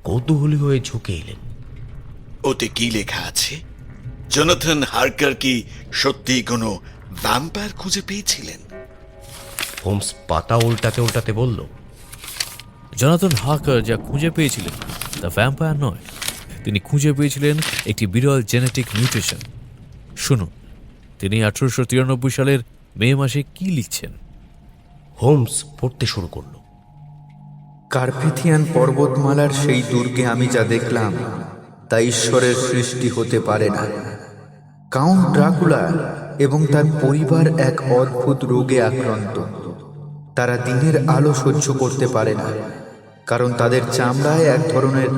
কৌতূহলী হয়ে ঝুঁকে এলেন। ওতে কি লেখা আছে? জোনাথন হার্কার কি সত্যিই কোনো ভ্যাম্পায়ার খুঁজে পেয়েছিলেন? হোমস পাতা উল্টাতে উল্টাতে বলল, জনাথন হাকার যা খুঁজে পেয়েছিলেন তা ভ্যাম্পায়ার নয়, তিনি খুঁজে পেয়েছিলেন একটি বিরল জেনেটিক মিউটেশন। শুনুন তিনি 1893 সালের মে মাসে কি লিখছেন। হোমস পড়তে শুরু করল। কার্পেথিয়ান পর্বতমালার সেই দুর্গে আমি যা দেখলাম তা ঈশ্বরের সৃষ্টি হতে পারে না। কাউন্ট ড্রাকুলা এবং তার পরিবার এক অদ্ভুত রোগে আক্রান্ত। তারা দিনের আলো সহ্য করতে পারে না, কারণ তাদের চামড়ায় এক ধরনের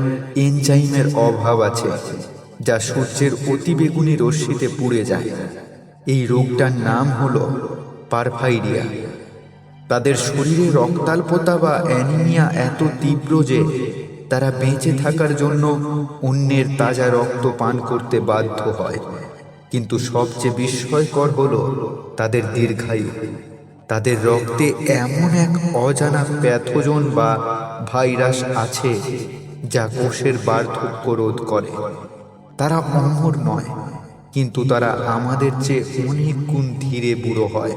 এনজাইমের অভাব আছে যা সূর্যের অতিবেগুনি রশ্মিতে পুড়ে যায়। এই রোগটার নাম হলো পারফাইরিয়া। তাদের শরীরে রক্তাল্পতা বা অ্যানিমিয়া এত তীব্র যে তারা বেঁচে থাকার জন্য অন্যের তাজা রক্ত পান করতে বাধ্য হয়। কিন্তু সবচেয়ে বিস্ময়কর হলো তাদের দীর্ঘায়ু। তাদের রক্তে এমন এক অজানা প্যাথোজন বা ভাইরাস আছে যা কোষের বার্ধক্য রোধ করে। তারা অমর নয়, কিন্তু তারা আমাদের চেয়ে অনেক গুণ ধীরে বুড়ো হয়।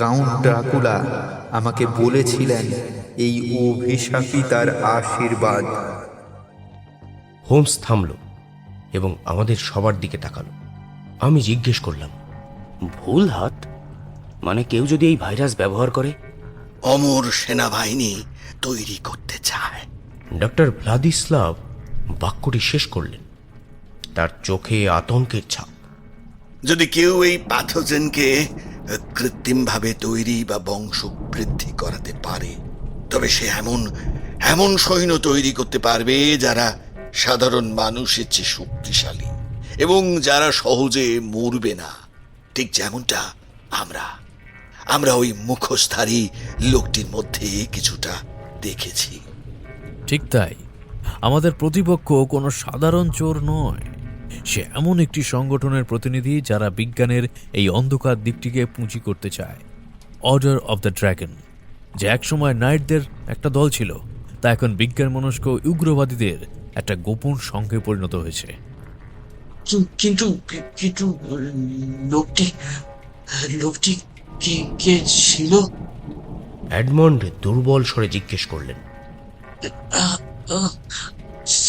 কাউন্ট ড্রাকুলা আমাকে বলেছিলেন এই অভিশাপই তার আশীর্বাদ। হোমস থামল এবং আমাদের সবার দিকে তাকালো। আমি জিজ্ঞেস করলাম, ভুল হাত মানে কেউ যদি এই ভাইরাস ব্যবহার করে? অমর সেনাবাহিনী তৈরি করতে চায়। ডক্টর ভ্লাদিস্লাভ বাক্যটি শেষ করলেন। তার চোখে আতঙ্কের ছাপ। যদি কেউ এই প্যাথোজেনকে কৃত্রিমভাবে তৈরি বা বংশ বৃদ্ধি করাতে পারে, তবে সে এমন সৈন্য তৈরি করতে পারবে যারা সাধারণ মানুষের চেয়ে শক্তিশালী এবং যারা সহজে মরবে না। ঠিক যেমনটা আমরা ওই মুখোশধারী লোকটির মধ্যে কিছুটা দেখেছি। ঠিক তাই, আমাদের প্রতিপক্ষ কোনো সাধারণ চোর নয়। সে এমন একটি সংগঠনের প্রতিনিধি যারা বিজ্ঞানের এই অন্ধকার দিকটিকে পুঁজি করতে চায়। অর্ডার অব দ্য ড্রাগন, যে একসময় নাইটদের একটা দল ছিল, তা এখন বিজ্ঞান মনস্ক উগ্রবাদীদের একটা গোপন সংঘে পরিণত হয়েছে। কিন্তু কিন্তু লোকটি কে ছিল? এডমন্ড দুর্বল স্বরে জিজ্ঞেস করলেন।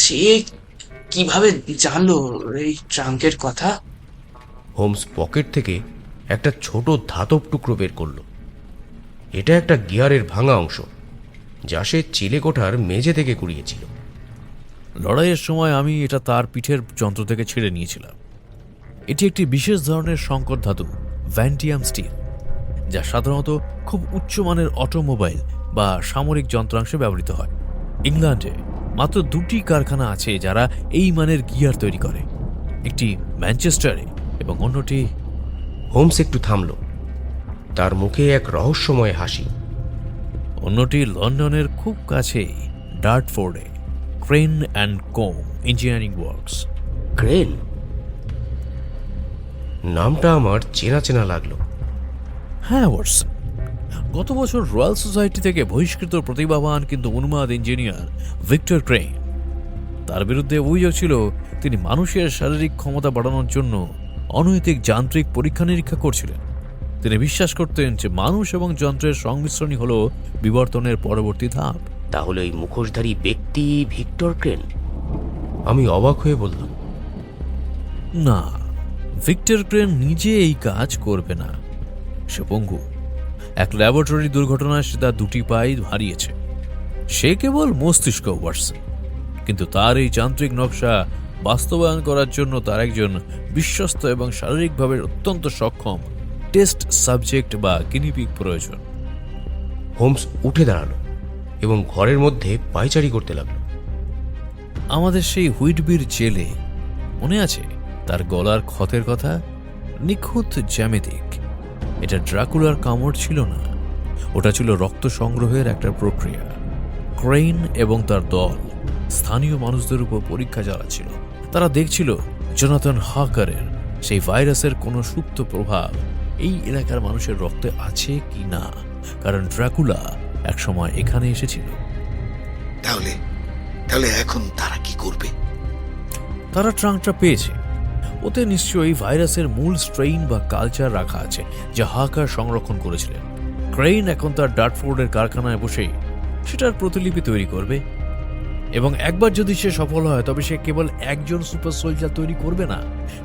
সে কিভাবে জানলো এই ট্রাঙ্কের কথা? হোমস পকেট থেকে একটা ছোট ধাতব টুকরো বের করল। এটা একটা গিয়ারের ভাঙা অংশ, যা সে চিলেকোঠার মেঝে থেকে কুড়িয়েছিল। লড়াইয়ের সময় আমি এটা তার পিঠের যন্ত্র থেকে ছিঁড়ে নিয়েছিলাম। এটি একটি বিশেষ ধরনের সংকর ধাতু, ভ্যান্টিয়াম স্টিল, যা সাধারণত খুব উচ্চমানের অটোমোবাইল বা সামরিক যন্ত্রাংশে ব্যবহৃত হয়। ইংল্যান্ডে মাত্র 2টি কারখানা আছে যারা এই মানের গিয়ার তৈরি করে, একটি ম্যানচেস্টারে এবং অন্যটি। হোমস একটু থামল, তার মুখে এক রহস্যময় হাসি। অন্যটি লন্ডনের খুব কাছেই ডার্টফোর্ডে, Crane and Com engineering works. Crane নামটা আমার চেনা চেনা লাগলো। হ্যাঁ ওয়াটসন, গত বছর রয়্যাল সোসাইটি থেকে বহিষ্কৃত প্রতিভাবান কিন্তু উন্মাদ ইঞ্জিনিয়ার ভিক্টর ক্রেন, তার বিরুদ্ধে অভিযোগ ছিল তিনি মানুষের শারীরিক ক্ষমতা বাড়ানোর জন্য অনৈতিক যান্ত্রিক পরীক্ষা নিরীক্ষা করছিলেন। তিনি বিশ্বাস করতেন যে মানুষ এবং যন্ত্রের সংমিশ্রণই হল বিবর্তনের পরবর্তী ধাপ। তাহলে ওই মুখোশধারী ব্যক্তি ভিক্টর ক্রেন? আমি অবাক হয়ে বললাম, না, ভিক্টর ক্রেন নিজে এই কাজ করবে না। সে পঙ্গু। এক ল্যাবরেটরি দুর্ঘটনায় সে তার 2টি পাই হারিয়েছে। সে কেবল মস্তিষ্ক ওয়াটসন, কিন্তু তার এই যান্ত্রিক নকশা বাস্তবায়ন করার জন্য তার একজন বিশ্বস্ত এবং শারীরিকভাবে অত্যন্ত সক্ষম টেস্ট সাবজেক্ট বা গিনিপিগ প্রয়োজন। হোমস উঠে দাঁড়ালো এবং ঘরের মধ্যে পায়চারি করতে লাগলো। আমাদের সেই হুইটবির জেলে মনে আছে তার গলার ক্ষতের কথা? নিখুঁত জ্যামিতিক। এটা ড্রাকুলার কামড় ছিল না, ওটা ছিল রক্ত সংগ্রহের একটা প্রক্রিয়া। ক্রেন এবং তার দল স্থানীয় মানুষদের উপর পরীক্ষা চালাচ্ছিল। তারা দেখছিল জোনাথন হাকারের সেই ভাইরাসের কোনো সুপ্ত প্রভাব এই এলাকার মানুষের রক্তে আছে কি না, কারণ ড্রাকুলা একসময় এখানে এসেছিল। তাহলে এখন তারা কি করবে? তারা ট্রাঙ্কটা পেয়েছে। ওতে নিশ্চয়ই ভাইরাসের মূল স্ট্রেইন বা কালচার রাখা আছে যা হাকার সংরক্ষণ করেছিলেন। ক্রেন এখন তার ডার্টফোর্ডের কারখানায় বসে সেটার প্রতিলিপি তৈরি করবে, এবং একবার যদি সে সফল হয় তবে সে কেবল একজন সুপার সোলজার তৈরি করবে না,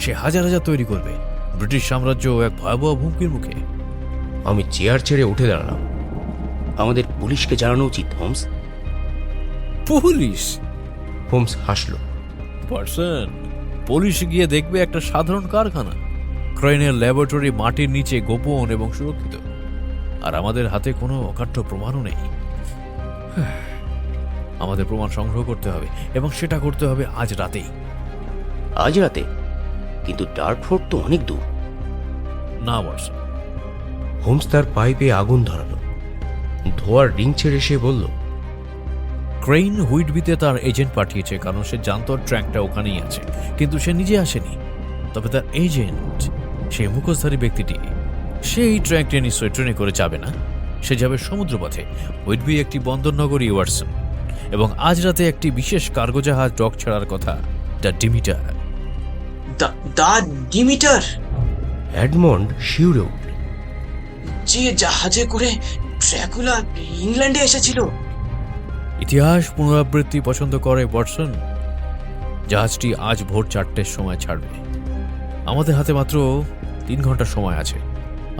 সে হাজার হাজার তৈরি করবে। ব্রিটিশ সাম্রাজ্য এক ভয়াবহ হুমকির মুখে। আমি চেয়ার ছেড়ে উঠে দাঁড়ালাম। আমাদের পুলিশকে জানানো উচিত হোমস। পুলিশ? হোমস হাসল। পার্সন, পুলিশ গিয়ে দেখবে একটা সাধারণ কারখানা। ক্রেনের ল্যাবরেটরি মাটির নিচে গোপন এবং সুরক্ষিত, আর আমাদের হাতে কোনো অকাট্য প্রমাণও নেই। আমাদের প্রমাণ সংগ্রহ করতে হবে, এবং সেটা করতে হবে আজ রাতেই। আজ রাতে? কিন্তু ডার্টফোর্ড তো অনেক দূর। না ওয়াটসন। হোমস তার পাইপে আগুন ধরালো ধোয়ার রিং ছেড়ে সে বলল, ক্রেইন হুইটবিতে তার এজেন্ট পাঠিয়েছে, কারণ সে জানত ট্র্যাকটা ওখানেই আছে, কিন্তু সে নিজে আসেনি। তবে তার এজেন্ট, সেই মুখোশধারী ব্যক্তিটি, সেই ট্র্যাকটি নিশ্চয়ই ট্রেনে করে যাবে না। সে যাবে সমুদ্রপথে। হুইটবি একটি বন্দরনগরী ওয়াটসন, এবং আজ রাতে একটি বিশেষ কার্গো জাহাজ ডক ছাড়ার কথা, দ্য ডিমিটার। দা ডিমিটার, এডমন্ড শিউরে উঠল। যে জাহাজে করে ড্র্যাকুলা ইংল্যান্ডে এসেছিল। ইতিহাস পুনরাবৃত্তি পছন্দ করে ওয়াটসন। জাহাজটি আজ ভোর 4টের সময় ছাড়বে। আমাদের হাতে মাত্র 3 ঘন্টা সময় আছে।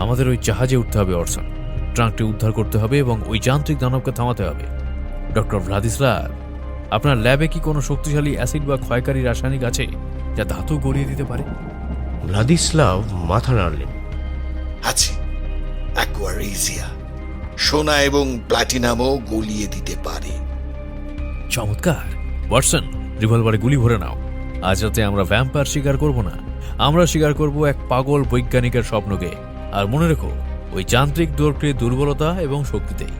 আমাদের ওই জাহাজে উঠতে হবে ওয়াটসন। ট্রাঙ্কটি উদ্ধার করতে হবে এবং ওই যান্ত্রিক দানবকে থামাতে হবে। ডক্টর ভ্লাদিস্লাভ, আপনার ল্যাবে কি কোনো শক্তিশালী অ্যাসিড বা ক্ষয়কারী রাসায়নিক আছে যা ধাতু গড়িয়ে দিতে পারে? ভ্লাদিস্লাভ মাথা নাড়লেন। আছে, অ্যাকোয়ারেজিয়া, সোনা এবং প্লাটিনামও গলিয়ে দিতে পারে। চমৎকার। ওয়াটসন, রিভলভারে গুলি ভরে নাও। আজ রাতে আমরা ভ্যাম্পায়ার শিকার করব না, আমরা শিকার করব এক পাগল বৈজ্ঞানিকের স্বপ্নকে। আর মনে রেখো, ওই যান্ত্রিক দোরটির দুর্বলতা এবং শক্তিতেই।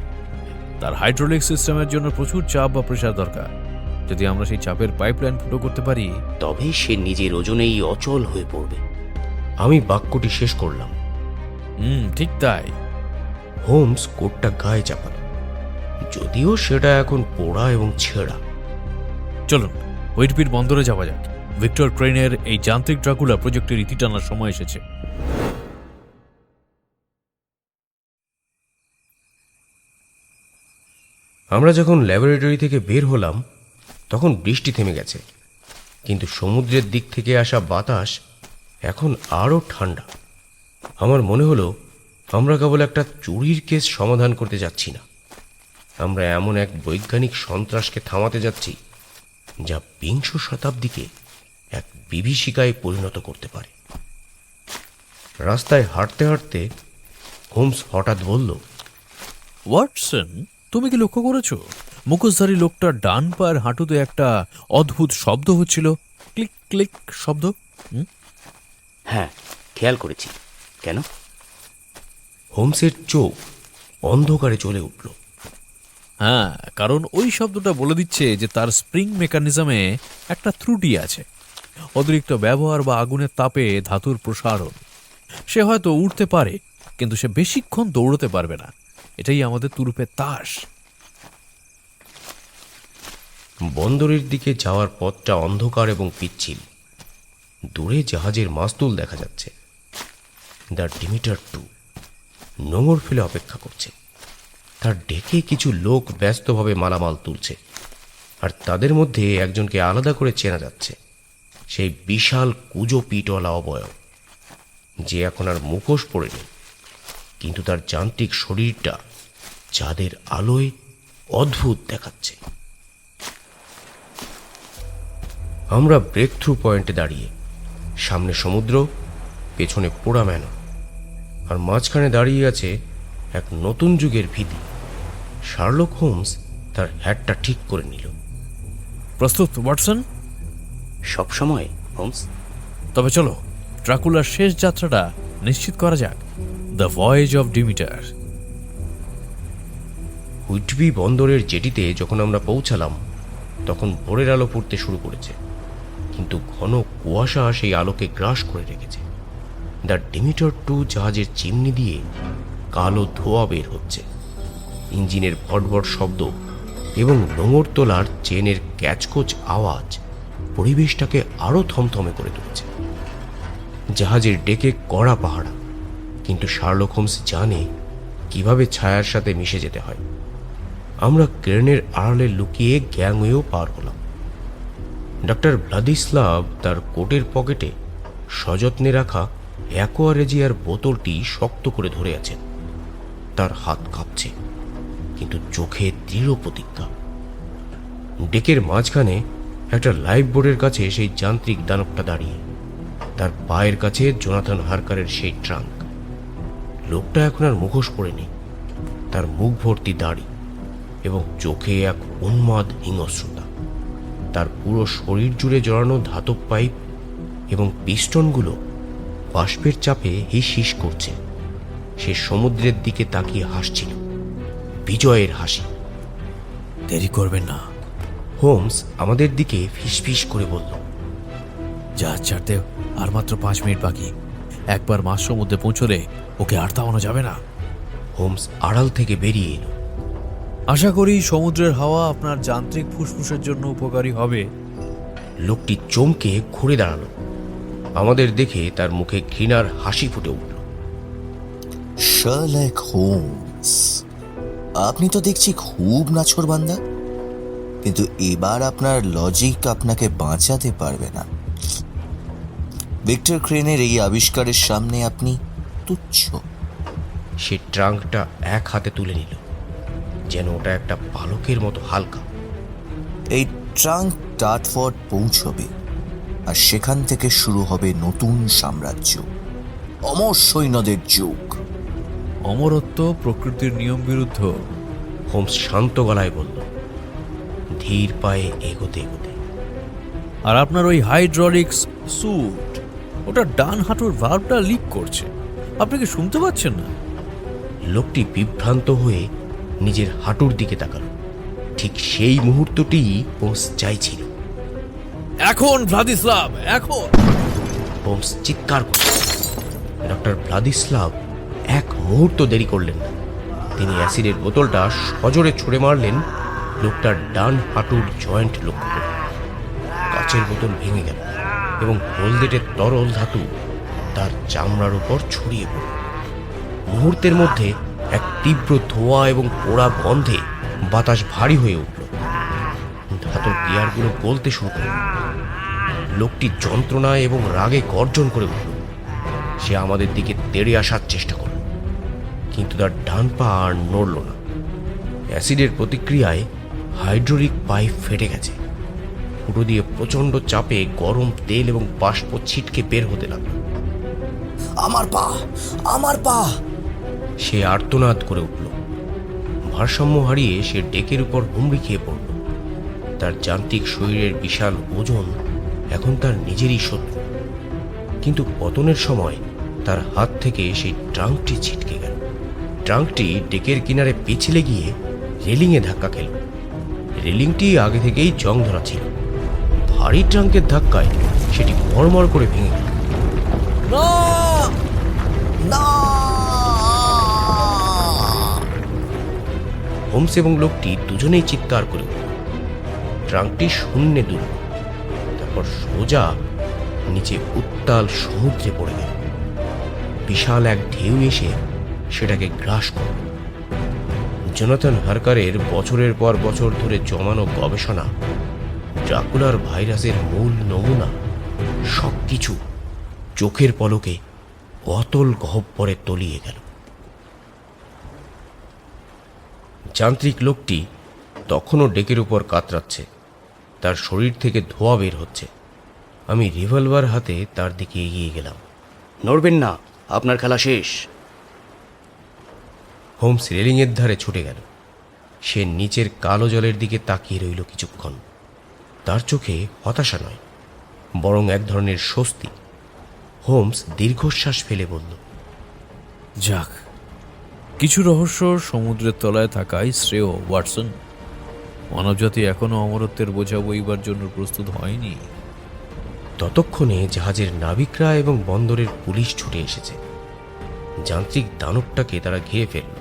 তার হাইড্রোলিক সিস্টেমের জন্য প্রচুর চাপ বা প্রেসার দরকার। যদি আমরা সেই চাপের পাইপলাইন ফুটো করতে পারি, তবে সে নিজের ওজনেই অচল হয়ে পড়বে। আমি বাক্যটি শেষ করলাম। ঠিক তাই। হোমস কোটটা গায়ে চাপাল, যদিও সেটা এখন পোড়া এবং ছেঁড়া। চলুন হুইটবির বন্দরে যাওয়া যাক। ভিক্টর ক্রেইনের এই যান্ত্রিক ড্রাকুলা প্রজেক্টের ইতি টানার সময় এসেছে। আমরা যখন ল্যাবরেটরি থেকে বের হলাম তখন বৃষ্টি থেমে গেছে, কিন্তু সমুদ্রের দিক থেকে আসা বাতাস এখন আরও ঠান্ডা। আমার মনে হলো আমরা কেবল একটা চুরির কেস সমাধান করতে যাচ্ছি না, আমরা এমন এক বৈজ্ঞানিক সন্ত্রাসকে থামাতে যাচ্ছি যা বিংশ শতাব্দীকে এক বিভীষিকায় পরিণত করতে পারে। রাস্তায় হাঁটতে হাঁটতে হোমস হঠাৎ বলল, ওয়াটসন, তুমি কি লক্ষ্য করেছো মুখোশধারী লোকটার ডান পায়ের হাঁটুতে একটা অদ্ভুত শব্দ হচ্ছিল? ক্লিক ক্লিক শব্দ। হ্যাঁ, খেয়াল করেছি। কেন? হোমসের চোখ অন্ধকারে চলে উঠল। হ্যাঁ, কারণ ওই শব্দটা বলে দিচ্ছে যে তার স্প্রিং মেকানিজমে একটা ত্রুটি আছে। অতিরিক্ত ব্যবহার বা আগুনের তাপে ধাতুর প্রসারণ। সে হয়তো উঠতে পারে, কিন্তু সে বেশিক্ষণ দৌড়তে পারবে না। এটাই আমাদের তুরুপের তাস। বন্দরের দিকে যাওয়ার পথটা অন্ধকার এবং পিচ্ছিল। দূরে জাহাজের মাস্তুল দেখা যাচ্ছে। দ্য ডিমিটার 2 নোঙর ফেলে অপেক্ষা করছে। তার ডেকে কিছু লোক ব্যস্তভাবে মালামাল তুলছে, আর তাদের মধ্যে একজনকে আলাদা করে চেনা যাচ্ছে। সেই বিশাল কুজো পিঠওয়ালা অবয়ব, যে এখন আর মুখোশ পড়ে নেই, কিন্তু তার যান্ত্রিক শরীরটা চাঁদের আলোয় অদ্ভুত দেখাচ্ছে। আমরা ব্রেক থ্রু পয়েন্টে দাঁড়িয়ে, সামনে সমুদ্র, পেছনে পোড়া ম্যানর, আর মাঝখানে দাঁড়িয়ে আছে এক নতুন যুগের ভীতি। শার্লক হোমস তার হ্যাটটা ঠিক করে নিল। প্রস্তুত ওয়াটসন? সবসময়, হোমস। তবে চলো ড্রাকুলার শেষ যাত্রাটা নিশ্চিত করা যাক। The voyage of Demeter. Whitby বন্দরের জেটিতে যখন আমরা পৌঁছালাম তখন ভোরের আলো পড়তে শুরু করেছে, কিন্তু ঘন কুয়াশা সেই আলোকে গ্রাস করে রেখেছে। দ্য ডিমিটার 2 জাহাজের চিমনি দিয়ে কালো ধোঁয়া বের হচ্ছে। ইঞ্জিনের ভটভট শব্দ এবং নোঙর তোলার চেনের ক্যাচকোচ আওয়াজ পরিবেশটাকে আরও থমথমে করে তুলেছে। জাহাজের ডেকে কড়া পাহারা, কিন্তু শার্লক হোমস জানে কিভাবে ছায়ার সাথে মিশে যেতে হয়। আমরা ক্রেনের আড়ালে লুকিয়ে গ্যাংওয়েও পার হলাম। ডক্টর ভ্লাদিস্লাভ তার কোটের পকেটে সযত্নে রাখা অ্যাকোয়ারেজিয়ার বোতলটি শক্ত করে ধরে আছেন। তার হাত কাঁপছে, কিন্তু চোখে দৃঢ় প্রতিজ্ঞা। ডেকের মাঝখানে একটা লাইফ বোর্ডের কাছে সেই যান্ত্রিক দানবটা দাঁড়িয়ে, তার পায়ের কাছে জোনাথন হারকারের সেই ট্রাঙ্ক। লোকটা এখন আর মুখোশ পরে নেই, তার মুখ ভর্তি দাড়ি এবং চোখে এক উন্মাদ হিংস্রতা। তার পুরো শরীর জুড়ে জড়ানো ধাতব পাইপ এবং পিস্টনগুলো বাষ্পের চাপে হিস হিস করছে। সে সমুদ্রের দিকে তাকিয়ে হাসছিল। বিজয়ের হাসি। দেরি করবেন না। হোমস আমাদের দিকে ফিসফিস করে বলল, জাহাজ ছাড়তে আর মাত্র 5 মিনিট বাকি। একবার মাস সমুদ্রে পৌঁছলে ওকে আর তাড়ানো যাবে না। হোমস আড়াল থেকে বেরিয়ে এলো। আশা করি সমুদ্রের হাওয়া আপনার যান্ত্রিক ফুসফুসের জন্য উপকারী হবে। লোকটি চমকে ঘুরে দাঁড়ালো। আমাদের দেখে তার মুখে ঘৃণার হাসি ফুটে উঠল। শার্লক হোমস, আপনি তো দেখছি খুব নাছোড়বান্দা, কিন্তু এবার আপনার লজিক আপনাকে বাঁচাতে পারবে না। ভিক্টর ক্রেনের এই আবিষ্কারের সামনে আপনি তুচ্ছ। সে ট্রাঙ্কটা এক হাতে তুলে নিল, যেন ওটা একটা পালকের মতো হালকা। এই ট্রাঙ্ক টাটফোর্ড পৌঁছবে, আর সেখান থেকে শুরু হবে নতুন সাম্রাজ্য, অমর সৈন্যদের যুগ। অমরত্ব প্রকৃতির নিয়ম বিরুদ্ধ। হোমস শান্ত গলায় বলল, ধীর পায়ে এগোতে এগোতে। আর আপনার ওই হাইড্রোলিক্স স্যুট, ওটা ডান হাঁটুর ভাল্বটা লিক করছে। আপনি কি শুনতে পাচ্ছেন না? লোকটি বিভ্রান্ত হয়ে নিজের হাঁটুর দিকে তাকালো। ঠিক সেই মুহূর্তটি হোমস চাইছিল। এখন ভ্লাদিস্লাভ, এখন! হোমস চিৎকার করল। ডক্টর ভ্লাদিস্লাভ এক মুহূর্ত দেরি করলেন না। তিনি অ্যাসিডের বোতলটা সজোরে ছুঁড়ে মারলেন লোকটার ডান হাঁটুর জয়েন্ট লক্ষ্য করে। কাচের বোতল ভেঙে গেল এবং হলদেটে তরল ধাতু তার চামড়ার উপর ছড়িয়ে পড়ল। মুহূর্তের মধ্যে এক তীব্র ধোঁয়া এবং পোড়া গন্ধে বাতাস ভারী হয়ে উঠল। ধাতুর গিয়ারগুলো গলতে শুরু করল। লোকটি যন্ত্রণায় এবং রাগে গর্জন করে উঠল। সে আমাদের দিকে তেড়ে আসার চেষ্টা করল, কিন্তু তার ডান পা আর নড়ল না। অ্যাসিডের প্রতিক্রিয়ায় হাইড্রোলিক পাইপ ফেটে গেছে। ফুটো দিয়ে প্রচণ্ড চাপে গরম তেল এবং বাষ্প ছিটকে বের হতে লাগল। আমার পা, আমার পা! সে আর্তনাদ করে উঠল। ভারসাম্য হারিয়ে সে ডেকের উপর হুমড়ি খেয়ে পড়ল। তার যান্ত্রিক শরীরের বিশাল ওজন এখন তার নিজেরই শত্রু। কিন্তু পতনের সময় তার হাত থেকে সেই ট্রাঙ্কটি ছিটকে গেল। ট্রাঙ্কটি ডেকের কিনারে পিছলে গিয়ে রেলিংয়ে ধাক্কা খেল। রেলিংটি আগে থেকেই জং ধরা ছিল। ভারী ট্রাঙ্কের ধাক্কায় সেটি মরমর করে ভেঙে গেল। না, না! হোমস এবং লোকটি দুজনেই চিৎকার করে উঠল। ট্রাঙ্কটি শূন্যে দুলল, তারপর সোজা নিচে উত্তাল সমুদ্রে পড়ে গেল। বিশাল এক ঢেউ এসে সেটাকে গ্রাস করল। জোনাথন হার্কারের বছরের পর বছর ধরে জমানো গবেষণা, ড্রাকুলার ভাইরাসের মূল নমুনা, সবকিছু চোখের পলকে অতল গহ্বরে তলিয়ে গেল। যান্ত্রিক লোকটি তখনও ডেকের উপর কাতরাচ্ছে। তার শরীর থেকে ধোঁয়া বের হচ্ছে। আমি রিভলভার হাতে তার দিকে এগিয়ে গেলাম। নড়বেন না, আপনার খেলা শেষ। হোমস রেলিংয়ের ধারে ছুটে গেল। সে নিচের কালো জলের দিকে তাকিয়ে রইল কিছুক্ষণ। তার চোখে হতাশা নয়, বরং এক ধরনের স্বস্তি। হোমস দীর্ঘশ্বাস ফেলে বলল, যাক, কিছু রহস্য সমুদ্রের তলায় থাকাই শ্রেয়, ওয়াটসন। মানবজাতি এখনো অমরত্বের বোঝা বইবার জন্য প্রস্তুত হয়নি। ততক্ষণে জাহাজের নাবিকরা এবং বন্দরের পুলিশ ছুটে এসেছে। যান্ত্রিক দানবটাকে তারা ঘিরে ফেলল।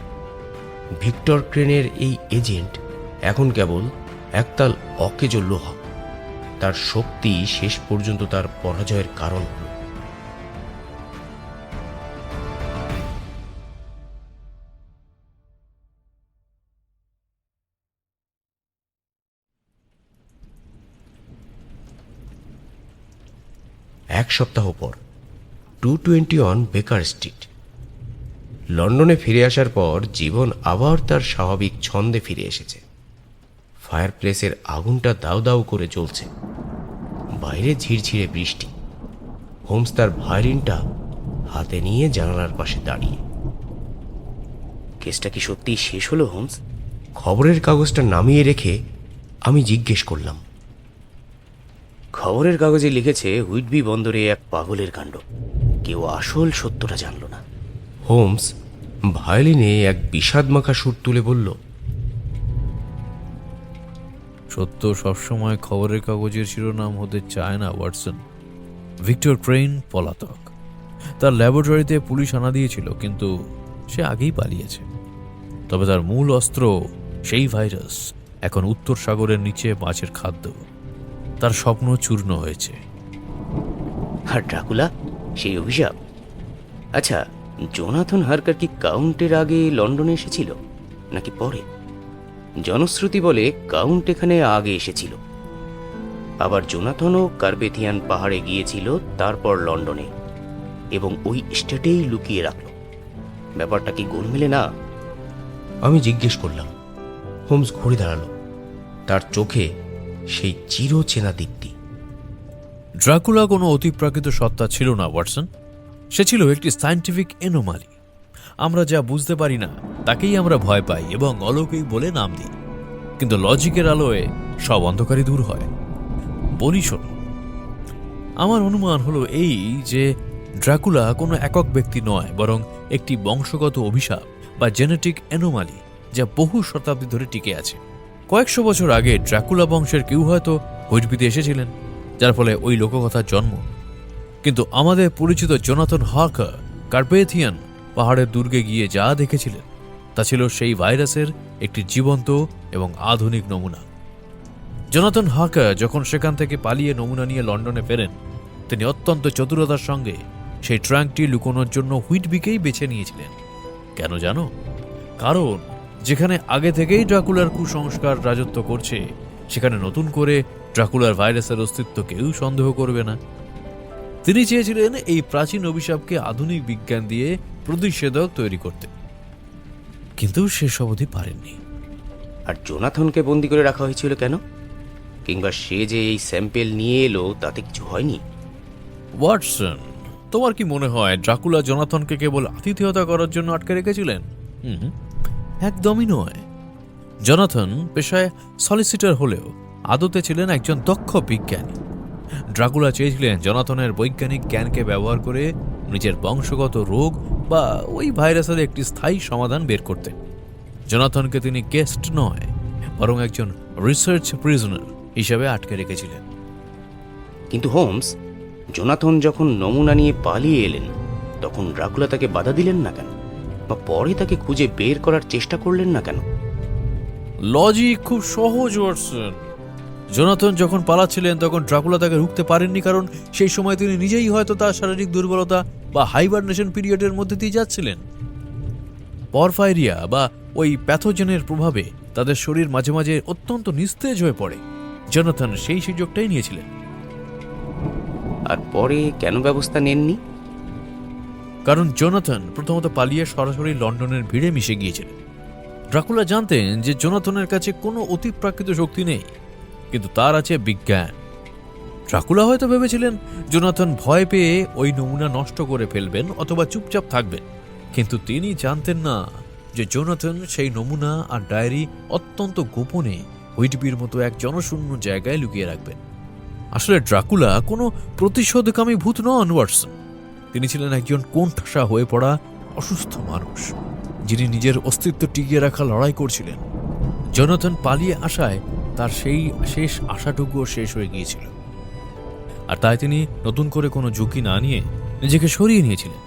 ভিক্টর ক্রেনের এই এজেন্ট এখন কেবল একতাল অকেজো লোহা। তার শক্তি শেষ পর্যন্ত তার পরাজয়ের কারণ হল। এক সপ্তাহ পর 221 বেকার স্ট্রিট। লন্ডনে ফিরে আসার পর জীবন আবার তার স্বাভাবিক ছন্দে ফিরে এসেছে। ফায়ারপ্লেসের আগুনটা দাউ দাউ করে জ্বলছে। বাইরে ঝিরঝিরে বৃষ্টি। হোমস তার ভায়োলিনটা হাতে নিয়ে জানালার পাশে দাঁড়িয়ে। কেসটা কি সত্যি শেষ হলো হোমস? খবরের কাগজটা নামিয়ে রেখে আমি জিজ্ঞেস করলাম। খবরের কাগজে লিখেছে হুইটবি বন্দরে এক পাগলের কাণ্ড। কেউ আসল সত্যটা জানল না। হোমস ভায়োলিনে এক বিষাদমাখা সুর তুলে বলল, সত্য সবসময় খবরের কাগজের শিরোনাম হতে চায় না, ওয়াটসন। ভিক্টর ক্রেইন পলাতক। তার ল্যাবরেটরিতে পুলিশ আনা দিয়েছিল, কিন্তু সে আগেই পালিয়েছে। তবে তার মূল অস্ত্র, সেই ভাইরাস, এখন উত্তর সাগরের নিচে মাছের খাদ্য। তার স্বপ্ন চূর্ণ হয়েছে। আর ড্রাকুলা, সেই অভিশাপ। আচ্ছা, জোনাথন হার্কার কি কাউন্টের আগে লন্ডনে এসেছিল নাকি পরে? জনশ্রুতি বলে কাউন্ট এখানে আগে এসেছিল, আবার জোনাথনও কার্বেথিয়ান পাহাড়ে গিয়েছিল, তারপর লন্ডনে, এবং ওই স্টেটেই লুকিয়ে রাখল। ব্যাপারটা কি গোলমেলে না? আমি জিজ্ঞেস করলাম। হোমস ঘুরে দাঁড়ালো, তার চোখে সেই চিরচেনা দীপ্তি। ড্রাকুলা কোনো অতিপ্রাকৃত সত্তা ছিল না, ওয়াটসন। সে ছিল একটি সায়েন্টিফিক এনোমালি। আমরা যা বুঝতে পারি না তাকেই আমরা ভয় পাই এবং অলৌকিক বলে নাম দিই। কিন্তু লজিকের আলোয় সব অন্ধকারই দূর হয়। বলি শোনো, আমার অনুমান হলো এই যে ড্রাকুলা কোনো একক ব্যক্তি নয়, বরং একটি বংশগত অভিশাপ বা জেনেটিক এনোমালি, যা বহু শতাব্দী ধরে টিকে আছে। কয়েকশো বছর আগে ড্রাকুলা বংশের কেউ হয়তো হুইটবিতে এসেছিলেন, যার ফলে ওই লোককথার জন্ম। কিন্তু আমাদের পরিচিত জোনাথন হার্কার কার্পেথিয়ান পাহাড়ের দুর্গে গিয়ে যা দেখেছিলেন তা ছিল সেই ভাইরাসের একটি জীবন্ত এবং আধুনিক নমুনা। জোনাথন হার্কার যখন সেখান থেকে পালিয়ে নমুনা নিয়ে লন্ডনে ফেরেন, তিনি অত্যন্ত চতুরতার সঙ্গে সেই ট্রাঙ্কটি লুকোনোর জন্য হুইটবিকেই বেছে নিয়েছিলেন। কেন জানো? কারণ যেখানে আগে থেকেই ড্রাকুলার কুসংস্কার রাজত্ব করছে, সেখানে নতুন করে ড্রাকুলার ভাইরাসের অস্তিত্ব কেউ সন্দেহ করবে না। তিনি চেয়েছিলেন এই প্রাচীন অভিশাপকে আধুনিক বিজ্ঞান দিয়ে প্রতিষেধক তৈরি করতে, কিন্তু সেসব অবধি পারেননি। আর জোনাথনকে বন্দি করে রাখা হয়েছিল কেন? কিংবা সে যে এই স্যাম্পেল নিয়ে এলো, তাতে কিছু হয়নি? ওয়াটসন, তোমার কি মনে হয় ড্রাকুলা জোনাথনকে কেবল আতিথেয়তা করার জন্য আটকে রেখেছিলেন? একদমই নয়। জোনাথন পেশায় সলিসিটার হলেও আদতে ছিলেন একজন দক্ষ বিজ্ঞানী। ড্রাকুলা চেয়েছিলেন জোনাথনের বৈজ্ঞানিক জ্ঞানকে ব্যবহার করে নিজের বংশগত রোগ বা ওই ভাইরাসের একটি স্থায়ী সমাধান বের করতে। জোনাথনকে তিনি গেস্ট নয়, বরং একজন রিসার্চ প্রিজনার হিসেবে আটকে রেখেছিলেন। কিন্তু হোমস, জোনাথন যখন নমুনা নিয়ে পালিয়ে এলেন, তখন ড্রাকুলা তাকে বাধা দিলেন না কেন? বা পরে তাকে খুঁজে বের করার চেষ্টা করলেন না কেন? লজিক খুব সহজ, ওয়াটসন। জোনাথন যখন পালাচ্ছিলেন তখন ড্রাকুলা তাকে রুখতে পারেননি, কারণ সেই সময় তিনি নিজেই হয়তো তার শারীরিক দুর্বলতা বা হাইবারনেশন পিরিয়ডের মধ্যে দিয়ে যাচ্ছিলেন। পরফাইরিয়া বা ওই প্যাথোজেনের প্রভাবে তাদের শরীর মাঝে মাঝে অত্যন্ত নিস্তেজ হয়ে পড়ে। জোনাথন সেই সুযোগটাই নিয়েছিলেন। আর পরে কেন ব্যবস্থা নেননি? কারণ জোনাথন প্রথমত পালিয়ে সরাসরি লন্ডনের ভিড়ে মিশে গিয়েছিলেন। ড্রাকুলা জানতেন যে জোনাথনের কাছে কোনো অতিপ্রাকৃত শক্তি নেই, কিন্তু তার আছে বিজ্ঞান। ড্রাকুলা হয়তো ভেবেছিলেন জোনাথন ভয় পেয়ে ওই নমুনা নষ্ট করে ফেলবেন অথবা চুপচাপ থাকবেন, কিন্তু তিনি জানতেন না যে জোনাথন সেই নমুনা আর ডায়েরি অত্যন্ত গোপনে হুইটবির মতো এক জনশূন্য জায়গায় লুকিয়ে রাখবেন। আসলে ড্রাকুলা কোনো প্রতিশোধকামী ভূত নন, ওয়াটসন। তিনি ছিলেন একজন কোণঠাসা হয়ে পড়া অসুস্থ মানুষ, যিনি নিজের অস্তিত্ব টিকিয়ে রাখা লড়াই করছিলেন। জোনাথন পালিয়ে আসায় তার সেই শেষ আশাটুকুও শেষ হয়ে গিয়েছিল, আর তাই তিনি নতুন করে কোনো ঝুঁকি না নিয়ে নিজেকে সরিয়ে নিয়েছিলেন।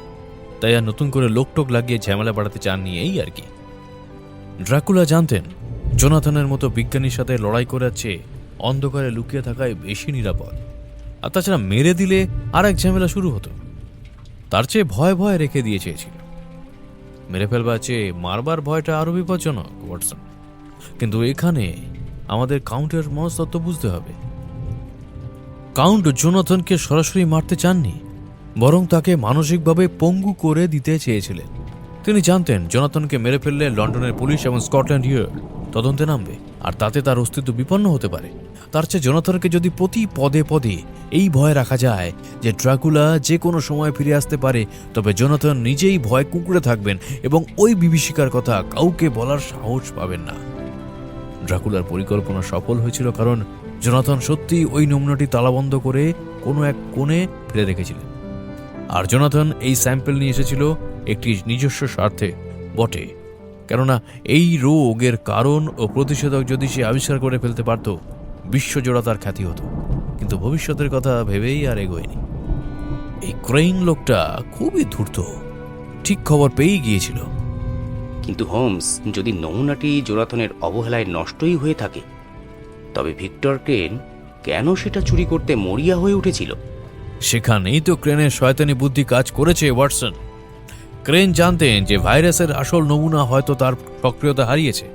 তাই আর নতুন করে লোকটোক লাগিয়ে ঝামেলা বাড়াতে চাননি, এই আর কি। ড্রাকুলা জানতেন জোনাথনের মতো বিজ্ঞানীর সাথে লড়াই করার চেয়ে অন্ধকারে লুকিয়ে থাকায় বেশি নিরাপদ। আর তাছাড়া মেরে দিলে আর এক ঝামেলা শুরু হতো। তার চেয়ে ভয় ভয় রেখে দিয়ে চেয়েছিল। মেরে ফেলবার চেয়ে মারবার ভয়টা আরো বিপজ্জনক, ওয়াটসন। কিন্তু এখানে আমাদের কাউন্টের মনস্তত্ত্ব বুঝতে হবে। কাউন্ট জোনাথনকে সরাসরি মারতে চাননি, বরং তাকে মানসিকভাবে পঙ্গু করে দিতে চেয়েছিলেন। তিনি জানতেন জোনাথনকে মেরে ফেললে লন্ডনের পুলিশ এবং স্কটল্যান্ড ইয়ার্ড তদন্তে নামবে, আর তাতে তার অস্তিত্ব বিপন্ন হতে পারে। তার চেয়ে জোনাথনকে যদি প্রতি পদে পদে এই ভয় রাখা যায় যে ড্রাকুলা যে কোনো সময় ফিরে আসতে পারে, তবে জোনাথন নিজেই ভয় কুঁকড়ে থাকবেন এবং ওই বিভীষিকার কথা কাউকে বলার সাহস পাবেন না। ড্রাকুলার পরিকল্পনা সফল হয়েছিল কারণ জোনাথন সত্যি ওই নমুনাটি তালাবন্ধ করে কোনো এক কোণে ফেলে রেখেছিলেন। আর জোনাথন এই স্যাম্পল নিয়ে এসেছিল একটি নিজস্ব স্বার্থে বটে, কেননা এই রোগের কারণ ও প্রতিষেধক যদি সে আবিষ্কার করে ফেলতে পারত, বিশ্বজোড়া তার খ্যাতি হতো, কিন্তু ভবিষ্যতের কথা ভেবেই আর এগোয়নি। এই ক্রেইন লোকটা খুবই ধূর্ত, ঠিক খবর পেয়েই গিয়েছিল। কিন্তু হোমস, যদি নমুনাটি জোনাথনের অবহেলায় নষ্টই হয়ে থাকে, তবে ভিক্টর ক্রেন কেন সেটা চুরি করতে মরিয়া হয়ে উঠেছিল? সেখানেই তো ক্রেনের শয়তানি বুদ্ধি কাজ করেছে ওয়াটসন। ক্রেন জানতেন যে ভাইরাসের আসল নমুনা হয়তো তার সক্রিয়তা হারিয়েছে,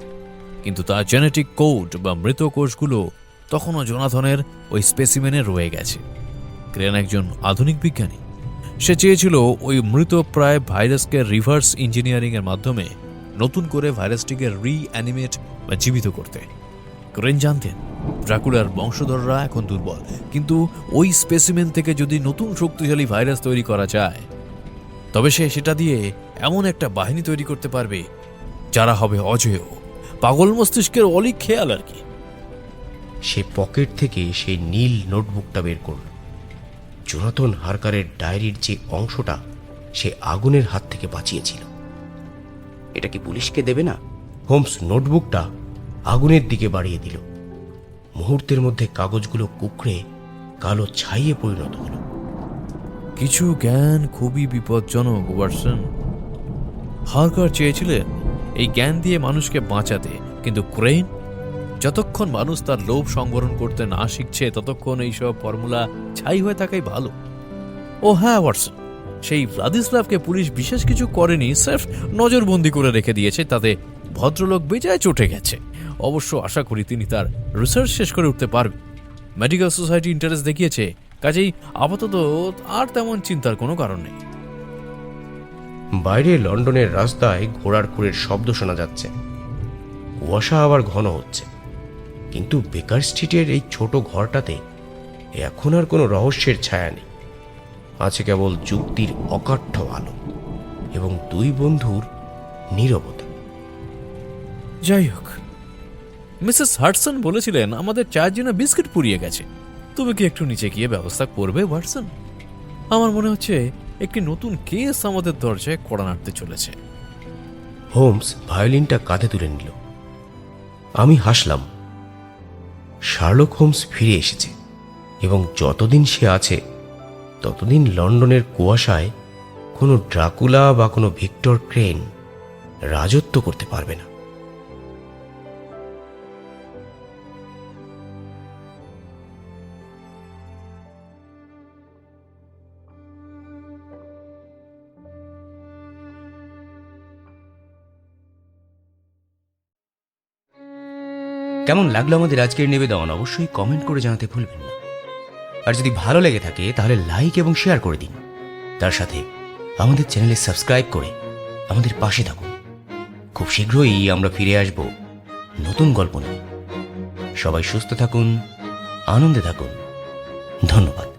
কিন্তু তার জেনেটিক কোড বা মৃত কোষগুলো তখনও জোনাথনের ওই স্পেসিমেনে রয়ে গেছে। ক্রেন একজন আধুনিক বিজ্ঞানী। সে চেয়েছিল ওই মৃত প্রায় ভাইরাসকে রিভার্স ইঞ্জিনিয়ারিংয়ের মাধ্যমে নতুন করে ভাইরাসটিকে রিঅ্যানিমেট বা জীবিত করতে। ক্রেন জানতেন ড্রাকুলার বংশধররা এখন দুর্বল, কিন্তু ওই স্পেসিমেন থেকে যদি নতুন শক্তিশালী ভাইরাস তৈরি করা যায়, তবে সে সেটা দিয়ে এমন একটা বাহিনী তৈরি করতে পারবে যারা হবে অজেয়, পাগল মস্তিষ্কের অলিক খেয়াল আর কি। সে পকেট থেকে সেই নীল নোটবুকটা বের করল। জোনাথন হারকারের ডায়েরির যে অংশটা সে আগুনের হাত থেকে বাঁচিয়েছিল। এটা কি পুলিশকে দেবে না? হোমস নোটবুকটা আগুনের দিকে বাড়িয়ে দিল। মুহূর্তের মধ্যে কাগজগুলো কুকড়ে কালো ছাইয়ে পরিণত হলো। কিছু জ্ঞান খুবই বিপজ্জনক ওয়াটসন। হারকার চেয়েছিলেন এই জ্ঞান দিয়ে মানুষকে বাঁচাতে, কিন্তু ক্রেন যতক্ষণ মানুষ তার লোভ সংবরণ করতে না শিখছে ততক্ষণ এইসব ফর্মুলা ছাই হয়ে থাকাই ভালো। ও হ্যাঁ ওয়াটসন, সেই ভ্লাদিস্লাভকে পুলিশ বিশেষ কিছু করেনি, স্রেফ নজরবন্দি করে রেখে দিয়েছে, তাতে ভদ্রলোক বেজায় চটে গেছে। অবশ্য আশা করি তিনি তার রিসার্চ শেষ করে উঠতে পারবেন। মেডিকেল সোসাইটি ইন্টারেস্ট দেখিয়েছে, কাজেই আপাতত আর তেমন চিন্তার কোনো কারণ নেই। বাইরে লন্ডনের রাস্তায় ঘোড়ার খুরের শব্দ শোনা যাচ্ছে। কুয়াশা আবার ঘন হচ্ছে, কিন্তু বেকার স্ট্রিটের এই ছোট ঘরটাতে এখন আর কোনো রহস্যের ছায়া নেই। আছে কেবল যুক্তির অকাঠ্য আলো এবং দুই বন্ধুর নীরবতা। যাই হোক, মিসেস হাডসন বলেছিলেন আমাদের চায়ের জন্য বিস্কিট পুড়িয়ে গেছে। তুমি কি একটু নিচে গিয়ে ব্যবস্থা করবে ওয়াটসন? আমার মনে হচ্ছে একটি নতুন কেস আমাদের দরজায় কড়া নাড়তে চলেছে। হোমস ভায়োলিনটা কাঁধে তুলে নিল। আমি হাসলাম। শার্লক হোমস ফিরে এসেছে, এবং যতদিন সে আছে ততদিন লন্ডনের কুয়াশায় কোনো ড্রাকুলা বা কোনো ভিক্টর ক্রেন রাজত্ব করতে পারবে না। কেমন লাগলো আমাদের আজকের নিবেদন অবশ্যই কমেন্ট করে জানাতে ভুলবেন না। আর যদি ভালো লেগে থাকে তাহলে লাইক এবং শেয়ার করে দিন। তার সাথে আমাদের চ্যানেলে সাবস্ক্রাইব করে আমাদের পাশে থাকুন। খুব শীঘ্রই আমরা ফিরে আসব নতুন গল্প নিয়ে। সবাই সুস্থ থাকুন, আনন্দে থাকুন। ধন্যবাদ।